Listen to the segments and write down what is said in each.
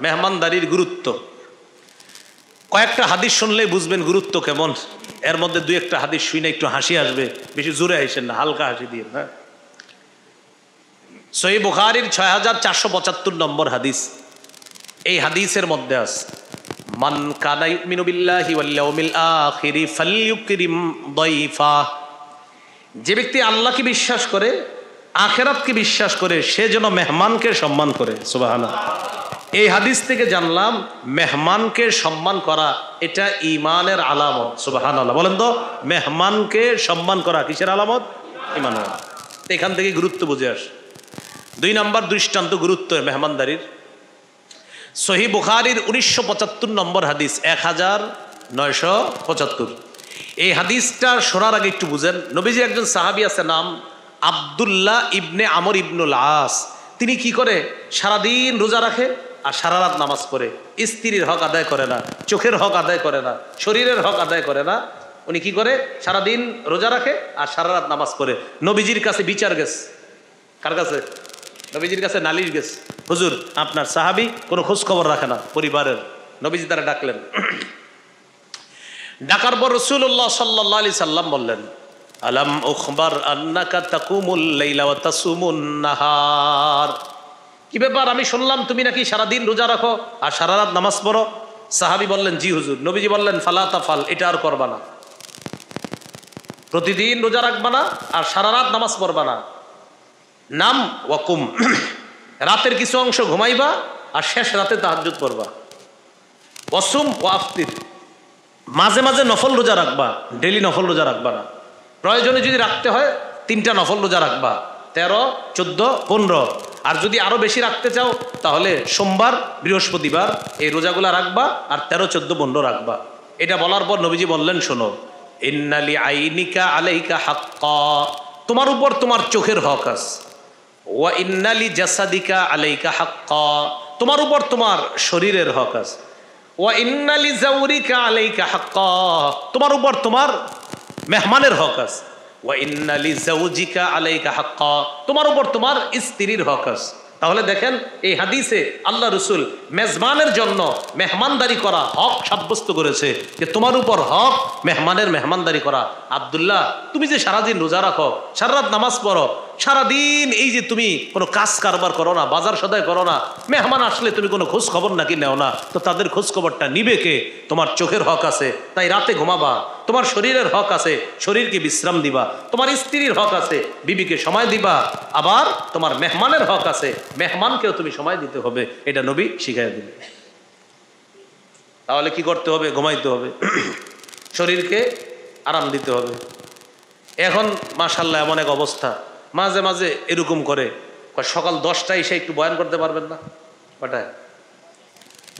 মেহমানদারির গুরুত্ব। কয়েকটা হাদিস শুনলেই বুঝবেন গুরুত্ব কেমন। এর মধ্যে দুই একটা হাদিস শুনে একটু হাসি আসবে, বেশি জোরে হাসেন না, হালকা হাসি দিয়ে। হ্যাঁ, সহিহ বুখারীর 6475 নম্বর হাদিস। এই হাদিসের মধ্যে আছে, মান কানা ইউমিনু বিল্লাহি ওয়াল ইয়াউমিল আখিরি ফালইউকরিম দাইফা। যে ব্যক্তি আল্লাহকে বিশ্বাস করে, আখিরাতকে বিশ্বাস করে, সে যেন মেহমানকে সম্মান করে। সুবহানাল্লাহ। এই হাদিস থেকে জানলাম মেহমানকে সম্মান করা এটা ঈমানের আলামত। সুবহানাল্লাহ বলেন তো, মেহমানকে সম্মান করা কিসের আলামত? ঈমানের। এখান থেকে গুরুত্ব বুঝে আসে। 2 নম্বর দৃষ্টান্ত গুরুত্ব মেহমানদারির। সহিহ বুখারীর 1975 নম্বর হাদিস, 1975। এই হাদিসটা শোনার আগে একটু বুঝেন। নবীজির একজন সাহাবী আছে, নাম আব্দুল্লাহ ইবনে আমর ইবনুল আস। তিনি কি করে? সারাদিন রোজা রাখে আর সারা রাত নামাজ পড়ে। স্ত্রীর হক আদায় করে না, চোখের হক আদায় করে না, শরীরের হক আদায় করে না। উনি কি করে? সারাদিন রোজা রাখে আর সারা রাত নামাজ পড়ে। নবীজির কাছে বিচার গেছে। কার কাছে? নবীজির কাছে নালিশ গেছে, হুজুর আপনার সাহাবী কোনো খোঁজ খবর রাখে না পরিবারের। নবীজি তারা ডাকলেন। ডাকার পর রাসূলুল্লাহ সাল্লাল্লাহু আলাইহি সাল্লাম বললেন, আলাম উখবার আন্নাকা তাকুমুল লাইলা ওয়া তাসুমুন নাহার। কি ব্যাপার? আমি শুনলাম তুমি নাকি সারাদিন রোজা রাখো আর সারা রাত নামাজ পড়ো। সাহাবী বললেন, জি হুজুর। নবীজি বললেন, ফালা তাফাল, এটা আর করবা না। প্রতিদিন রোজা রাখবা না আর সারা রাত নামাজ পড়বা না। নাম ওয়াকুম, রাতের কিছু অংশ ঘুমাইবা আর শেষ রাতে তাহাজ্জুদ পড়বা। ওয়াসুম ওয়া আফতির, মাঝে মাঝে নফল রোজা রাখবা, ডেলি নফল রোজা রাখবা না। প্রয়োজনে যদি রাখতে হয় 3টা নফল রোজা রাখবা, 13, 14, 15। আর যদি আরো বেশি রাখতে চাও তাহলে সোমবার, বৃহস্পতিবার এই রোজাগুলা রাখবা আর 13, 14, 15 রাখবা। এটা বলার পর নবীজি বললেন, শোনো, ইন্নালি আইনিকা আলাইকা হাক্কা, তোমার উপর তোমার চোখের হক আছে। ওয়া ইন্নালি জাসাদিকা আলাইকা হাক্কা, তোমার উপর তোমার শরীরের হক আছে। ওয়া ইন্নালি জাওরিকা আলাইকা হাক্কা, তোমার উপর তোমার মেহমানের হক আছে। ওয়া ইন্নালি জাওজিকা আলাইকা হাক্কা, তোমার উপর তোমার স্ত্রীর হক আছে। তাহলে দেখেন এই হাদিসে আল্লাহ রসুল মেজবানের জন্য মেহমানদারি করা হক সাব্যস্ত করেছে, যে তোমার উপর হক মেহমানের মেহমানদারি করা। আব্দুল্লাহ, তুমি যে সারাদিন রোজা রাখো, সারা রাত নামাজ পড়ো, সারাদিন এই যে তুমি কোনো কাজ কারবার করো না, বাজার সদাই করো না, মেহমান আসলে তুমি কোনো খোঁজ খবর নাকি নেও না, তো তাদের খোঁজ খবরটা নিবে কে? তোমার চোখের হক আছে, তাই রাতে ঘুমাবা। তোমার শরীরের হক আছে, শরীরকে বিশ্রাম দিবা। তোমার স্ত্রীর হক আছে, বিবিকে সময় দিবা। আবার তোমার মেহমানের হক আছে, মেহমানকেও তুমি সময় দিতে হবে। এটা নবী শিখাইয়া দিলেন। তাহলে কি করতে হবে? ঘুমাইতে হবে, শরীরকে আরাম দিতে হবে। এখন মাশাআল্লাহ এমন এক অবস্থা, মাঝে মাঝে এরকম করে, সকাল 10টায় এসে একটু বয়ান করতে পারবেন না? কটায়?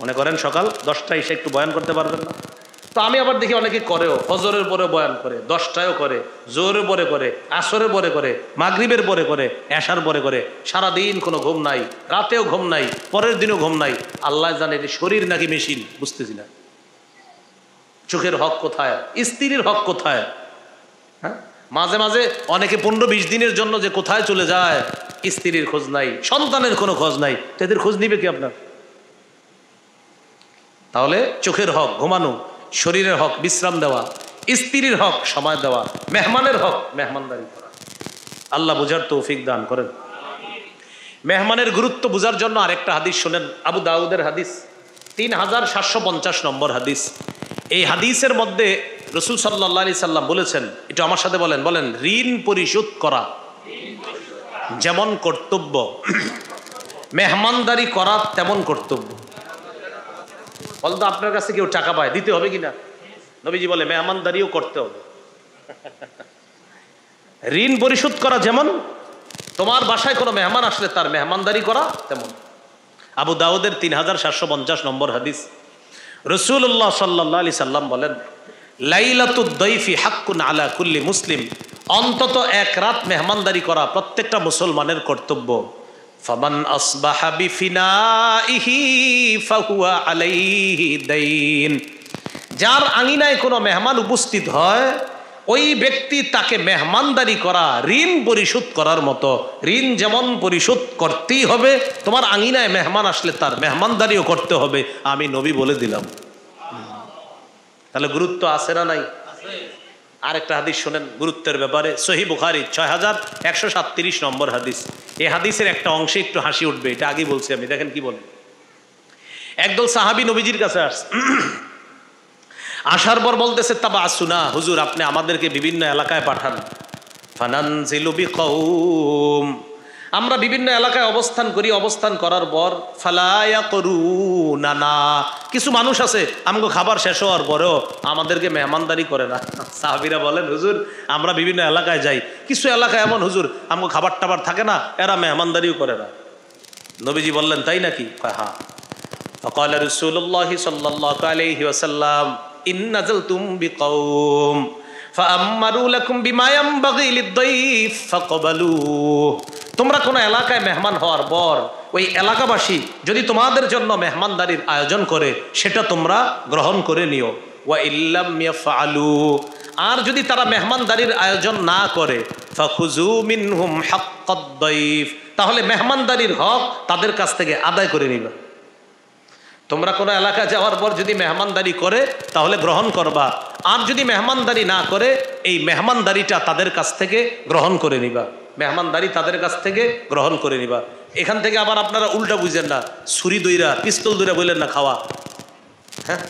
মনে করেন সকাল 10টায় এসে একটু বয়ান করতে পারবেন না? তো আমি আবার দেখি অনেকে করেও, ফজরের পরে বয়ান করে, 10টায়ও করে, জোহরের পরে করে, আসরের পরে করে, মাগরিবের পরে করে, এশার পরে করে। সারাদিন কোনো ঘুম নাই, রাতেও ঘুম নাই, পরের দিনও ঘুম নাই। আল্লাহ জানে যে শরীর নাকি মেশিন, বুঝতেছি না। চোখের হক কোথায়? স্ত্রীর হক কোথায়? হ্যাঁ, মাঝে মাঝে অনেকে 15-20 দিনের জন্য যে কোথায় চলে যায়, স্ত্রীর খোঁজ নাই, সন্তানের কোনো খোঁজ নাই, তাদের খোঁজ নিবে কি আপনার? তাহলে চোখের হক ঘুমানো, শরীরের হক বিশ্রাম দেওয়া, স্ত্রীর হক সময় দেওয়া, মেহমানের হক মেহমানদারি করা। আল্লাহ বুঝার তৌফিক দান করেন। মেহমানের গুরুত্ব বুঝার জন্য আরেকটা হাদিস শোনেন, আবু দাউদের হাদিস, 3750 নম্বর হাদিস। এই হাদিসের মধ্যে রাসূল সাল্লাল্লাহু আলাইহি সাল্লাম বলেছেন, এটা আমার সাথে বলেন, বলেন, ঋণ পরিশোধ করা যেমন কর্তব্য, মেহমানদারি করা তেমন কর্তব্য। বলতো আপনার কাছে কেউ টাকা পায়, দিতে হবে কিনা? নবীজি বলে মেহমানদারিও করতে হবে। ঋণ পরিশোধ করা যেমন, তোমার বাসায় কোনো মেহমান আসলে তার মেহমানদারি করা তেমন। আবু দাউদের 3750 নম্বর হাদিস। রাসূলুল্লাহ সাল্লাল্লাহু আলাইহি সাল্লাম বলেন, লাইলাতুদ দাইফি হাক্কুন আলা কুল্লি মুসলিম, অন্তত এক রাত মেহমানদারি করা প্রত্যেকটা মুসলমানের কর্তব্য। ফামান আসবাহা বিফিনাইহি ফাহুয়া আলাইহি দাইন, যার আঙিনায় কোনো মেহমান উপস্থিত হয় ওই ব্যক্তি তাকে মেহমানদারি করা ঋণ পরিশোধ করার মতো। ঋণ যেমন পরিশোধ করতেই হবে, তোমার আঙিনায় মেহমান আসলে তার মেহমানদারিও করতে হবে, আমি নবী বলে দিলাম। তাহলে গুরুত্ব আছে না নাই? আরেকটা হাদিস শোনেন গুরুত্বের ব্যাপারে, সহিহ বুখারী 6137 নম্বর হাদিস। এই হাদিসের একটা অংশে একটু হাসি উঠবে, এটা আগেই বলছি আমি, দেখেন কি বলে। একদল সাহাবী নবীজির কাছে আসছে, আসার পর বলতেছে তাবা আসুনা, হুজুর আপনি আমাদেরকে বিভিন্ন এলাকায় পাঠান। ফানানজিলু বিকৌম, আমরা বিভিন্ন এলাকায় অবস্থান করি, অবস্থান করার পর ফালা ইয়াকুরুনানা, কিছু মানুষ আছে আমগো খাবার শেষ হওয়ার পরেও আমাদেরকে মেহমানদারি করে না। সাহাবীরা বলেন হুজুর আমরা বিভিন্ন এলাকায় যাই, কিছু এলাকায় এমন হুজুর আমগো খাবার টাবার থাকে না, এরা মেহমানদারিও করে না। নবীজি বললেন তাই নাকি? হ্যাঁ। ফাকালা রাসূলুল্লাহি সাল্লাল্লাহু আলাইহি ওয়াসাল্লাম ইন নাযালতুম বিকৌম ফাআম্মারু লাকুম বিমা ইয়ানবাগি লিদ-দাইফ ফাকবালু, তোমরা কোনো এলাকায় মেহমান হওয়ার পর ওই এলাকাবাসী যদি তোমাদের জন্য মেহমানদারির আয়োজন করে সেটা তোমরা গ্রহণ করে নিও। ওয়া ইল্লাম ইয়াফআলু, আর যদি তারা মেহমানদারির আয়োজন না করে ফাখুযু মিনহুম হাক্কাদ-দাইফ, তাহলে মেহমানদারির হক তাদের কাছ থেকে আদায় করে নিবা। তোমরা কোনো এলাকা যাওয়ার পর যদি মেহমানদারি করে তাহলে গ্রহণ করবা, আর যদি মেহমানদারি না করে এই মেহমানদারিটা তাদের কাছ থেকে গ্রহণ করে নিবা, মেহমানদারি তাদের কাছ থেকে গ্রহণ করে নিবা। এখান থেকে আবার আপনারা উল্টা বুঝেন না, ছুরি দইরা পিস্তল দইরা বললেন না খাওয়া, হ্যাঁ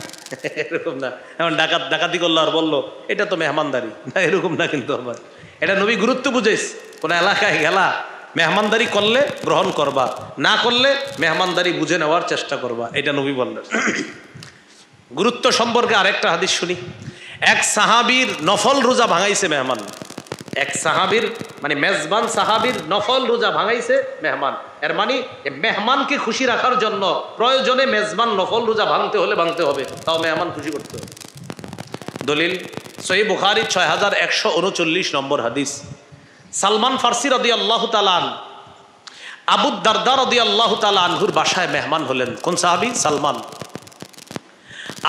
এরকম না। এখন ডাকাতি করলো আর বললো এটা তো মেহমানদারি না, এরকম না। কিন্তু আবার এটা নবী গুরুত্ব বুঝাইস, কোনো এলাকায় গেলা মেহমানদারি করলে গ্রহণ করবা, না করলে মেহমানদারি বুঝে নেওয়ার চেষ্টা করবা, এটা নবী বললেন। গুরুত্ব সম্পর্কে আরেকটা হাদিস শুনি। এক সাহাবীর নফল রোজা ভাঙাইছে মেহমান, এক সাহাবীর মানে মেজবান সাহাবীর নফল রোজা ভাঙাইছে মেহমান। এর মানে মেহমানকে খুশি রাখার জন্য প্রয়োজনে মেজবান নফল রোজা ভাঙতে হলে ভাঙতে হবে, তাও মেহমান খুশি করতে হবে। দলিল সহিহ বুখারী 6139 নম্বর হাদিস। সালমান ফার্সি রাদিয়াল্লাহু তাআলা আবু দারদা রাদিয়াল্লাহু তাআলা আনহুর বাসায় মেহমান হলেন। কোন সাহাবী? সালমান।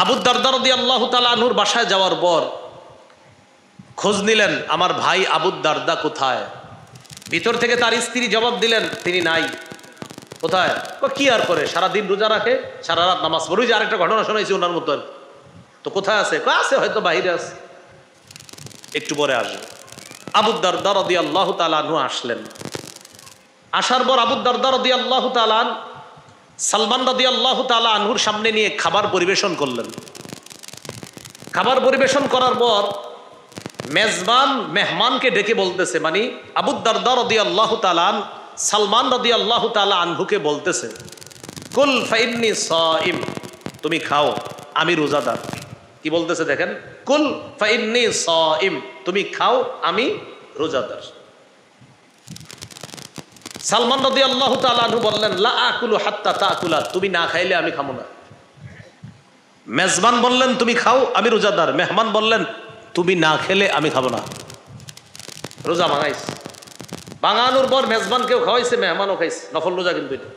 আবু দারদা রাদিয়াল্লাহু তাআলা আনহুর বাসায় যাওয়ার পর খোঁজ নিলেন আমার ভাই আবু দারদা কোথায়। ভিতর থেকে তার স্ত্রী জবাব দিলেন তিনি নাই। কোথায়? কি আর করে, সারাদিন রোজা রাখে, সারা রাত নামাজ পড়ে। যে আরেকটা ঘটনা শোনাইছি ওনার মতন। তো কোথায় আছে? আছে হয়তো বাইরে আছে, একটু পরে আসবে। আবু দারদা রাদিয়াল্লাহু তাআলা আনহু আসলেন। আসার পর আবু দারদা রাদিয়াল্লাহু তাআলা সালমান রাদিয়াল্লাহু তাআলা আনহুর সামনে নিয়ে খাবার পরিবেশন করলেন। খাবার পরিবেশন করার পর মেজবান মেহমানকে ডেকে বলতেছে, মানে আবু দারদা রাদিয়াল্লাহু তাআলা সালমান রাদিয়াল্লাহু তাআলা আনহুকে বলতেছে কুল ফাইন্নী সাইম, তুমি খাও আমি রোজাদার। কি বলতেছে দেখেন, কুল ফাইন্নী সাইম, তুমি খাও আমি রোজাদার। সালমান রাদিয়াল্লাহু তাআলা আনহু বললেন লা আকুলু হাত্তা তাকুলা, তুমি না খাইলে আমি খাবো না। মেজবান বললেন তুমি খাও আমি রোজাদার, মেহমান বললেন তুমি না খেলে আমি খাবো না। রোজা ভাঙাইছে, ভাঙানোর পর মেজবানকেও খাওয়াইছে মেহমানও খাইছে, নফল রোজা কিন্তু এটা।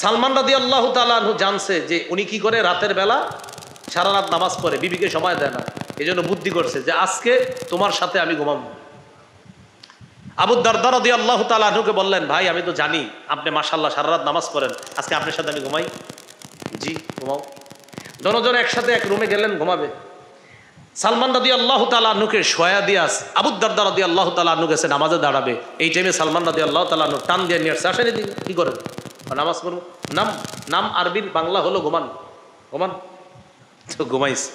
সালমান রাদিয়াল্লাহু তাআলা আনহু জানছে যে উনি কি করে, রাতের বেলা সারা রাত নামাজ পড়ে, বিবিকে সময় দেয় না, এই জন্য বুদ্ধি করছে যে আজকে তোমার সাথে আমি ঘুমাবো। আবু দারদা রাদিয়াল্লাহু তাআলা আনহুকে বললেন ভাই আমি তো জানি আপনি মাশাআল্লাহ সারা রাত নামাজ পড়েন, আজকে আপনার সাথে আমি ঘুমাই। জি ঘুমাও। দুজন একসাথে এক রুমে গেলেন ঘুমাবে। সালমান রাদিয়াল্লাহু তাআলা আনহুকে শোয়া দিয়াস আবু দারদা রাদিয়াল্লাহু তাআলা আনহু গেছে নামাজে দাঁড়াবে। এই টাইমে সালমান রাদিয়াল্লাহু তাআলা আনহু টান দিয়ে নিয়ে আসছে, আসেন এদিকে, কি করেন? নামাজ পড়ব। নাম নাম আরবির বাংলা হলো ঘুমান, ঘুমান। তো ঘুমাইছে।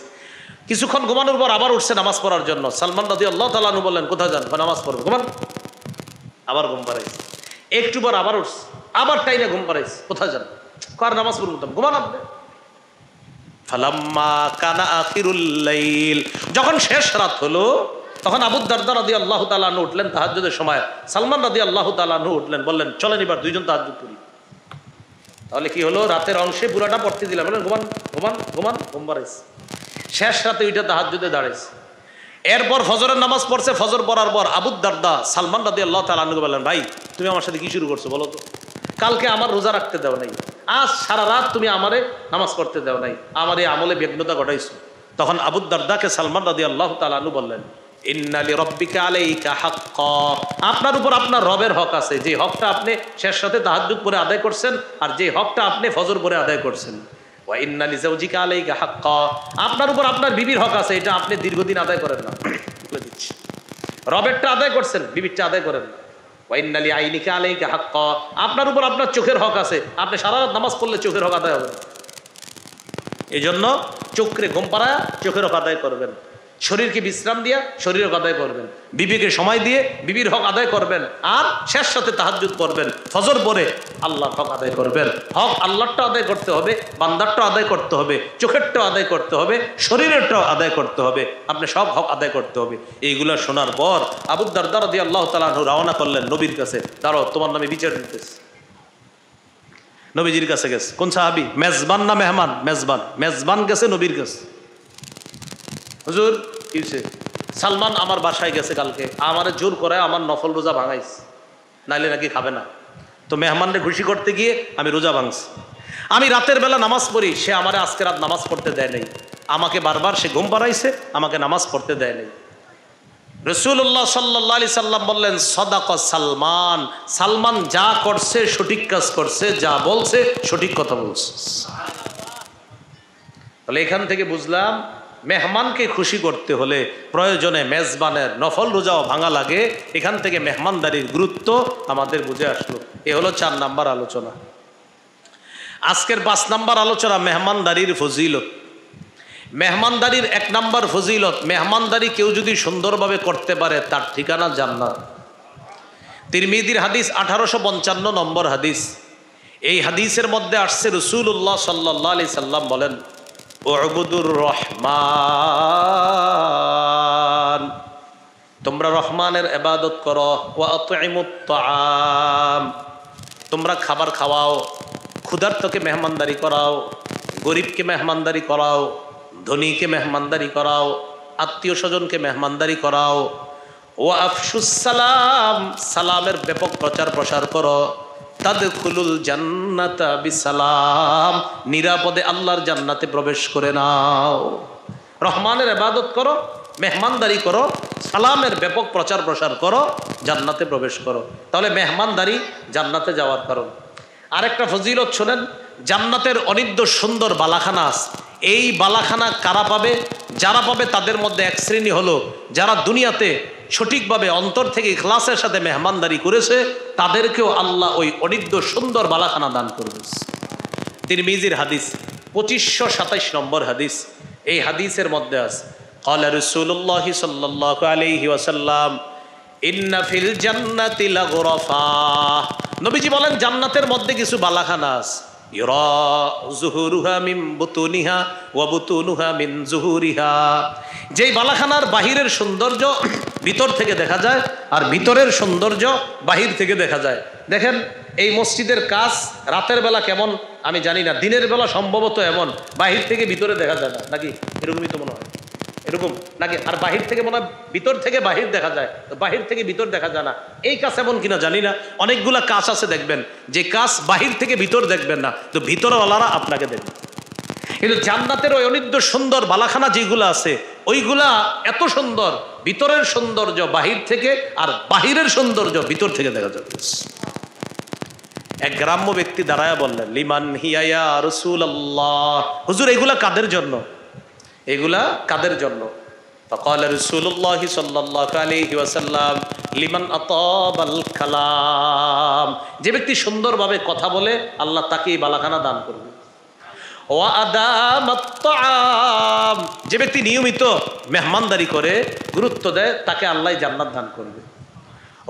কিছুক্ষণ ঘুমানোর পর আবার উঠছে নামাজ পড়ার জন্য। সালমান রাদিয়াল্লাহু তাআলা আনহু বললেন কোথায় যান? নামাজ পড়ব। ঘুমান। আবার ঘুম পাড়াইছে। একটু পর আবার উঠছে, আবার টাইমে ঘুম পাড়াইছে। কোথায় যান? কার? নামাজ পড়ব। ঘুমান আপনি। ফালাম্মা কানা আখিরুল লাইল, যখন শেষ রাত হলো তখন আবু দারদা রাদিয়াল্লাহু তাআলা আনহু উঠলেন তাহাজ্জুদের সময়। সালমান রাদিয়াল্লাহু তাআলা আনহু উঠলেন, বললেন চলেন এবার দুইজন তাহাজ্জুদ পড়ি। তাহলে কি হলো, রাতের অংশে পুরাটা পড়তে দিলাম। বলেন ঘুমান ঘুমান ঘুমান, ঘুম পাড়াইছে। শেষ রাতে ওইটা তাহাজ্জুদে দাঁড়াইছে। এরপর ফজরের নামাজ পড়ছে। ফজর পড়ার পর আবু দারদা সালমান রাদিয়াল্লাহু তাআলা আনহু বললেন ভাই তুমি আমার সাথে কি শুরু করছো বলো তো? কালকে আমার রোজা রাখতে দেও নাই, আজ সারা রাত তুমি আমারে নামাজ পড়তে দেও নাই, আমার এই আমলে বিঘ্নতা ঘটাইছো। তখন আবু দারদাকে সালমান রাদিয়াল্লাহু তাআলা আনহু বললেন, ইন্না লিরাব্বিকা আলাইকা হাক্কা, আপনার উপর আপনার রবের হক আছে, যে হকটা আপনি শেষ রাতে তাহাজ্জুদ পড়ে আদায় করছেন আর যে হকটা আপনি ফজর পড়ে আদায় করছেন। ওয়া ইন্না লিজাওজিকা আলাইকা হাক্কা, আপনার উপর আপনার বিবির হক আছে, এটা আপনি দীর্ঘদিন আদায় করেন না। বলে দিচ্ছি, রবেরটা আদায় করছেন, বিবিরটা আদায় করেন না। ওয়া ইন্না লিআইনিকা আলাইকা হাক্কা, আপনার উপর আপনার চোখের হক আছে, আপনি সারা রাত নামাজ পড়লে চোখের হক আদায় হবে না। এই জন্য চোখে ঘুম পাড়ায় চোখের হক আদায় করবেন, শরীরকে বিশ্রাম দিয়া শরীর হক আদায় করবেন, বিবিকে সময় দিয়ে বিবির হক আদায় করবেন, আর শেষ সাথে তাহাজ্জুদ করবেন, ফজর পরে আল্লাহর হক আদায় করবেন। হক আল্লাহরটা আদায় করতে হবে, বান্দারটা আদায় করতে হবে, চোখেরটাও আদায় করতে হবে, শরীরেরটাও আদায় করতে হবে, আপনি সব হক আদায় করতে হবে। এইগুলো শোনার পর আবু দারদা রাদিয়াল্লাহু তাআলা আনহু রওনা করলেন নবীর কাছে, দাঁড়াও তোমার নামে বিচার দিতেছে। নবীজির কাছে গেছে। কোন সাহাবী? মেজবান না মেহমান? মেজবান। মেজবান গেছে নবীর কাছে, হুজুর কি হয়েছে? সালমান আমার বাসায় গেছে কালকে, আমারে জোর করে আমার নফল রোজা ভাঙাইছে, নাইলে নাকি খাবে না। তো মেহমানরে খুশি করতে গিয়ে আমি রোজা ভাঙছি। আমি রাতের বেলা নামাজ পড়ি, সে আমারে আজকে রাত নামাজ পড়তে দেয় নাই, আমাকে বারবার সে ঘুম পাড়াইছে, আমাকে নামাজ পড়তে দেয় নাই। রাসূলুল্লাহ সাল্লাল্লাহু আলাইহি সাল্লাম বললেন, সাদাকা সালমান, সালমান যা করছে সঠিক কাজ করছে, যা বলছে সঠিক কথা বলছে। তাহলে এখান থেকে বুঝলাম মেহমানকে খুশি করতে হলে প্রয়োজনে মেজবানের নফল রোজাও ভাঙা লাগে। এখান থেকে মেহমানদারির গুরুত্ব আমাদের বুঝে আসলো। এ হলো 4 নাম্বার আলোচনা। আজকের 5 নাম্বার আলোচনা মেহমানদারির ফজিলত। মেহমানদারির 1 নাম্বার ফজিলত, মেহমানদারি কেউ যদি সুন্দরভাবে করতে পারে তার ঠিকানা জান্নাত। তিরমিজির হাদিস 1855 নম্বর হাদিস। এই হাদিসের মধ্যে আসছে রাসূলুল্লাহ সাল্লাল্লাহু আলাইহি সাল্লাম বলেন, উবুদুর রহমান, তোমরা রহমানের ইবাদত করো। ওয়া আতইমুত তাআম, তোমরা খাবার খাওয়াও, ক্ষুধার্তকে মেহমানদারি করাও, গরিবকে মেহমানদারি করাও, ধনীকে মেহমানদারি করাও, আত্মীয় স্বজনকে মেহমানদারি করাও। ওয়া আফশুস সালাম, সালামের ব্যাপক প্রচার প্রসার করো। তাদখুলুল জান্নাতা বিসালাম, নিরাপদে আল্লাহর জান্নাতে প্রবেশ করে নাও। রহমানের ইবাদত করো, মেহমানদারি করো, সালামের ব্যাপক প্রচার প্রসার করো, জান্নাতে প্রবেশ করো। তাহলে মেহমানদারি জান্নাতে যাওয়ার কারণ। আরেকটা ফজিলত শোনেন, জান্নাতের অনিদ্য সুন্দর বালাখানা আছে। এই বালাখানা কারা পাবে? যারা পাবে তাদের মধ্যে এক শ্রেণী হলো যারা দুনিয়াতে সঠিকভাবে অন্তর থেকে ইখলাসের সাথে মেহমানদারি করেছে, তাদেরকেও আল্লাহ ওই অনিদ্য সুন্দর বালাখানা দান করবে। তিরমিজির হাদিস 2527 নম্বর হাদিস। এই হাদিসের মধ্যে আছে, ক্বালা রাসূলুল্লাহ সাল্লাল্লাহু আলাইহি ওয়াসাল্লাম, ইন্না ফিল জান্নাতি লাগুরাফা, নবীজি বলেন জান্নাতের মধ্যে কিছু বালাখানা আছে। ইরা যুহুরুহা মিন বুতুনিহা ওয়া বুতুনুহা মিন যুহুরিহা, যেই বালাখানার বাহিরের সৌন্দর্য ভিতর থেকে দেখা যায় আর ভিতরের সৌন্দর্য বাহির থেকে দেখা যায়। দেখেন এই মসজিদের কাজ রাতের বেলা কেমন আমি জানি না, দিনের বেলা সম্ভবত এমন, বাহির থেকে ভিতরে দেখা যায় না, নাকি? এরকমই তো মনে হয়, এরকম নাকি? আর বাহির থেকে মনে হয় ভিতর থেকে বাহির দেখা যায়, বাহির থেকে ভিতর দেখা যায় না। এই কাজ এমন কিনা জানি না, অনেকগুলা কাজ আছে দেখবেন যে কাজ বাহির থেকে ভিতর দেখবেন না, তো ভিতরওয়ালারা আপনাকে দেখবেন। কিন্তু জান্নাতের ওই অনিদ্য সুন্দর বালাখানা যেগুলো আছে ওইগুলা এত সুন্দর, ভিতরের সৌন্দর্য বাহির থেকে আর বাহিরের সৌন্দর্য ভিতর থেকে দেখা যাবে। এক গ্রাম্য ব্যক্তি দাঁড়ায়া বললেন, লিমান হিয়া ইয়া রাসূলুল্লাহ, হুজুর এগুলা কাদের জন্য? এগুলা কাদের জন্য? ফাকাল রাসূলুল্লাহ সাল্লাল্লাহু আলাইহি ওয়াসাল্লাম, লিমান আতাবাল কালাম, যে ব্যক্তি সুন্দরভাবে কথা বলে আল্লাহ তাকে এই বালাখানা দান করবে। ওয়া আদামাত তাআম, যে ব্যক্তি নিয়মিত মেহমানদারি করে, গুরুত্ব দেয়, তাকে আল্লাহ জান্নাত দান করবে।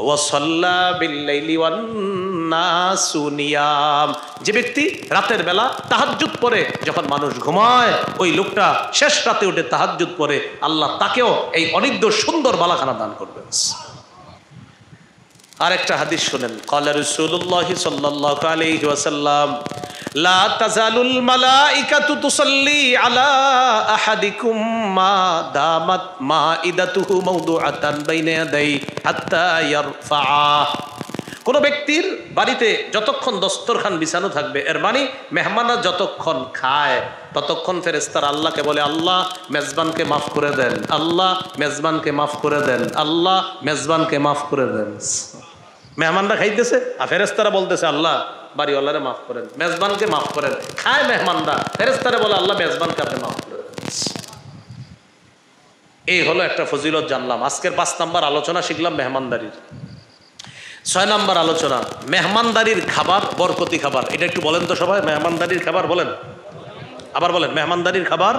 ওয়া সাল্লা বিল লাইলি ওয়ান নাসু নিয়াম, যে ব্যক্তি রাতের বেলা তাহাজ্জুদ পড়ে, যখন মানুষ ঘুমায় ওই লোকটা শেষ রাতে উঠে তাহাজ্জুদ পড়ে, আল্লাহ তাকেও এই অনিদ্য সুন্দর বালাখানা দান করবে। আরেকটা হাদিস শুনেন, ক্বালা রাসূলুল্লাহ সাল্লাল্লাহু আলাইহি ওয়াসাল্লাম, লা তাজালুল মালাইকাতু তুসাল্লি আলা আহাদিকুম মা দামাত মাইদাতুহু মাওদুআতান বাইনা ইয়াদাই হাত্তা ইয়ারফা, কোনো ব্যক্তির বাড়িতে যতক্ষণ দস্তরখান বিছানো থাকবে, এর মানে মেহমানরা যতক্ষণ খায় ততক্ষণ ফেরেশতারা আল্লাহকে বলে, আল্লাহ মেজবানকে মাফ করে দেন, আল্লাহ মেজবানকে মাফ করে দেন, আল্লাহ মেজবানকে মাফ করে দেন। মেহমানরা খাইতেছে আর ফেরেশতারা বলতেছে, আল্লাহ বাড়িওয়ালারে মাফ করেন, মেজবানকে মাফ করেন। খায় মেহমানরা, ফেরেশতারা বলে, আল্লাহ মেজবানকে আপনি মাফ করে দেন। এই হলো একটা ফজিলত জানলাম। আজকের 5 নাম্বার আলোচনা শিখলাম মেহমানদারির। 6 নাম্বার আলোচনা, মেহমানদারির খাবার বরকতি খাবার। এটা একটু বলেন তো সবাই, মেহমানদারির খাবার বলেন, আবার বলেন, মেহমানদারির খাবার।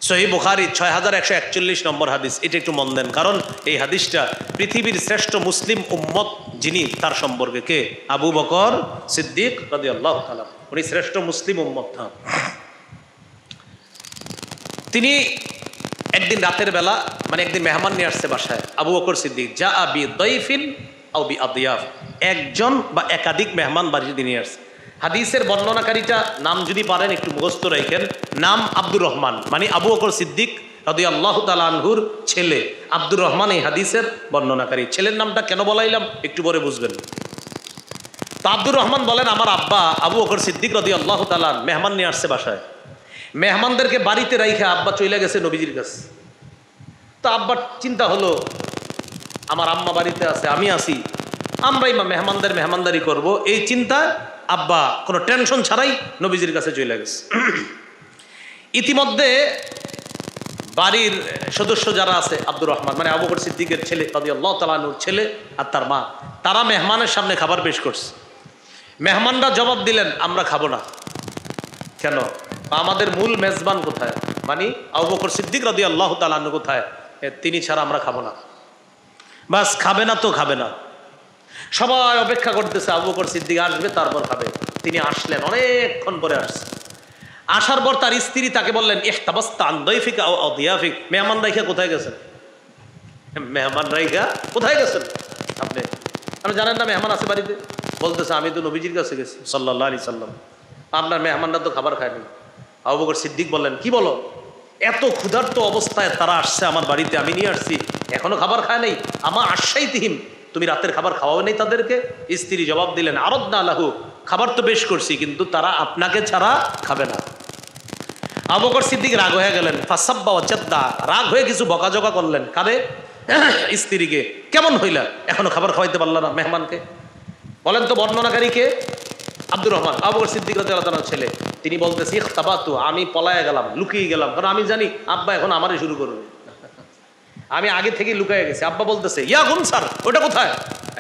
সহিহ বুখারী 6141 নম্বর হাদিস। এটা একটু মন দেন, কারণ এই হাদিসটা পৃথিবীর শ্রেষ্ঠ মুসলিম উম্মত যিনি, তার সম্পর্কে। কে? আবু বকর সিদ্দিক রাদিয়াল্লাহু তাআলা। উনি শ্রেষ্ঠ মুসলিম উম্মত। তিনি একদিন রাতের বেলা, মানে একদিন মেহমান নিয়ে আসছে বাসায়। আবু বকর সিদ্দিক যা আবি দাইফিন আও বি আদিয়াফ, একজন বা একাধিক মেহমান বাড়িতে নিয়ে আসছে। হাদিসের বর্ণনাকারীটা নাম যদি পারেন একটু মুখস্থ রাখেন, নাম আব্দুর রহমান, মানে আবু বকর সিদ্দিক রাদিয়াল্লাহু তাআলা আনহুর ছেলে আব্দুর রহমান এই হাদিসের বর্ণনাকারী। ছেলের নামটা কেন বলাইলাম একটু পরে বুঝবেন। তো আব্দুর রহমান বলেন, আমার আব্বা আবু বকর সিদ্দিক রাদিয়াল্লাহু তাআলা মেহমান নিয়ে আসছে বাসায়। মেহমানদেরকে বাড়িতে রাইখা আব্বা চলে গেছে নবীজির কাছে। তো আব্বার চিন্তা হলো, আমার আম্মা বাড়িতে আছে, আমি আছি, আমরাই মেহমানদের মেহমানদারি করব। এই চিন্তা আব্বা কোনো টেনশন ছাড়াই নবীজির কাছে চলে গেছে। ইতিমধ্যে বাড়ির সদস্য যারা আছে, আব্দুর রহমান মানে আবু বকর সিদ্দিকের ছেলে রাদিয়াল্লাহু তাআলা আনহুর ছেলে আর তার মা, তারা মেহমানের সামনে খাবার পেশ করছে। মেহমানরা জবাব দিলেন, আমরা খাবো না। কেন? আমাদের মূল মেজবান কোথায়, মানে আবু বকর সিদ্দিক রাদিয়াল্লাহু তাআলা আনহু কোথায়, তিনি ছাড়া আমরা খাবো না। বাস, খাবে না তো খাবে না। সবাই অপেক্ষা করতেছে আবু বকর সিদ্দিক আসবে তারপর খাবে। তিনি আসলেন, অনেকক্ষণ পরে আসছে। আসার পর তার স্ত্রী তাকে বললেন, ইহতাবাসতা আন দাইফিকা আও দিয়াফিক, মেহমান রাইখা কোথায় গেছেন? মেহমান রাইখা কোথায় গেছেন আপনি? আপনি জানেন না মেহমান আছে বাড়িতে? বলতেছে, আমি তো নবীজির কাছে গেছি সাল্লাল্লাহু আলাইহি সাল্লাম, আপনার মেহমানরা তো খাবার খায়নি। আবু বকর সিদ্দিক বললেন, কি বলো? এত ক্ষুধার্ত অবস্থায় তারা আসছে আমার বাড়িতে, আমি নিয়ে আসছি, এখনো খাবার খায় নাই। আমা আশাইতিহিম, তুমি রাতের খাবার খাওয়াও নেই তাদেরকে? স্ত্রী জবাব দিলেন, আরাদনা লাহু, খাবার তো বেশ করছি, কিন্তু তারা আপনাকে ছাড়া খাবে না। আবু বকর সিদ্দিক রাগ হয়ে গেলেন, ফাসাব্বা ওয়াজাদ্দা, রাগ হয়ে কিছু বকাঝকা করলেন। কারে? স্ত্রীকে। কেমন হইলা, এখনো খাবার খাওয়াইতে পারল না মেহমানকে? বলেন তো বর্ণনাকারীকে? আব্দুর রহমান, আবু বকর সিদ্দিক রাদিয়াল্লাহু তাআলার ছেলে। তিনি বলতেছে, ইখতাবাতু, আমি পলায়ে গেলাম, লুকিয়ে গেলাম, কারণ আমি জানি আব্বা এখন আমারই শুরু করবে। আমি আগে থেকে লুকিয়ে গেছি। আব্বা বলতেছে, ইয়া গুনসার, ওটা কোথায়?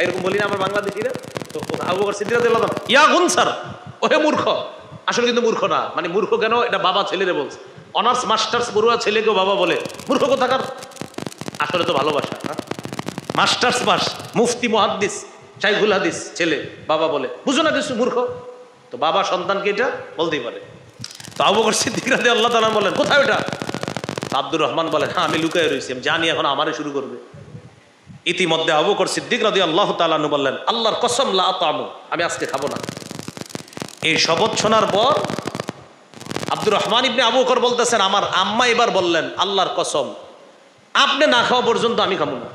এরকম বলি না আমরা বাংলাদেশিরা? তো আবু বকর সিদ্দিক রাদিয়াল্লাহু তাআলা, ইয়া গুনসার, ওহে মূর্খ। আসলে কিন্তু মূর্খ না, মানে মূর্খ কেন, এটা বাবা ছেলেরে বলছে। অনার্স মাস্টার্স পড়ুয়া ছেলেকেও বাবা বলে মূর্খ কোথাকার। আসলে তো ভালোবাসা। মাস্টার্স পাস, মুফতি মুহাদ্দিস, শাইখুল হাদিস ছেলে, বাবা বলে বুঝো না কিছু, মূর্খ। তো বাবা সন্তানকে এটা বলতেই পারে। তো আবু বকর সিদ্দিক রাদিয়াল্লাহু তাআলা বলেন, কোথায় ওটা? আব্দুর রহমান বলেন, হ্যাঁ আমি লুকায় রয়েছি, আমি জানি এখন আমারে শুরু করবে। ইতিমধ্যে আবু বকর সিদ্দিক রাদিয়াল্লাহু তাআলা বললেন, আল্লাহর কসম লা আতামু, আমি আজকে খাবো না। এই শপথ শোনার পর আব্দুর রহমান ইবনে আবু বকর বলতেছেন, আমার আম্মা এবার বললেন, আল্লাহর কসম, আপনি না খাওয়া পর্যন্ত আমি খাবো না।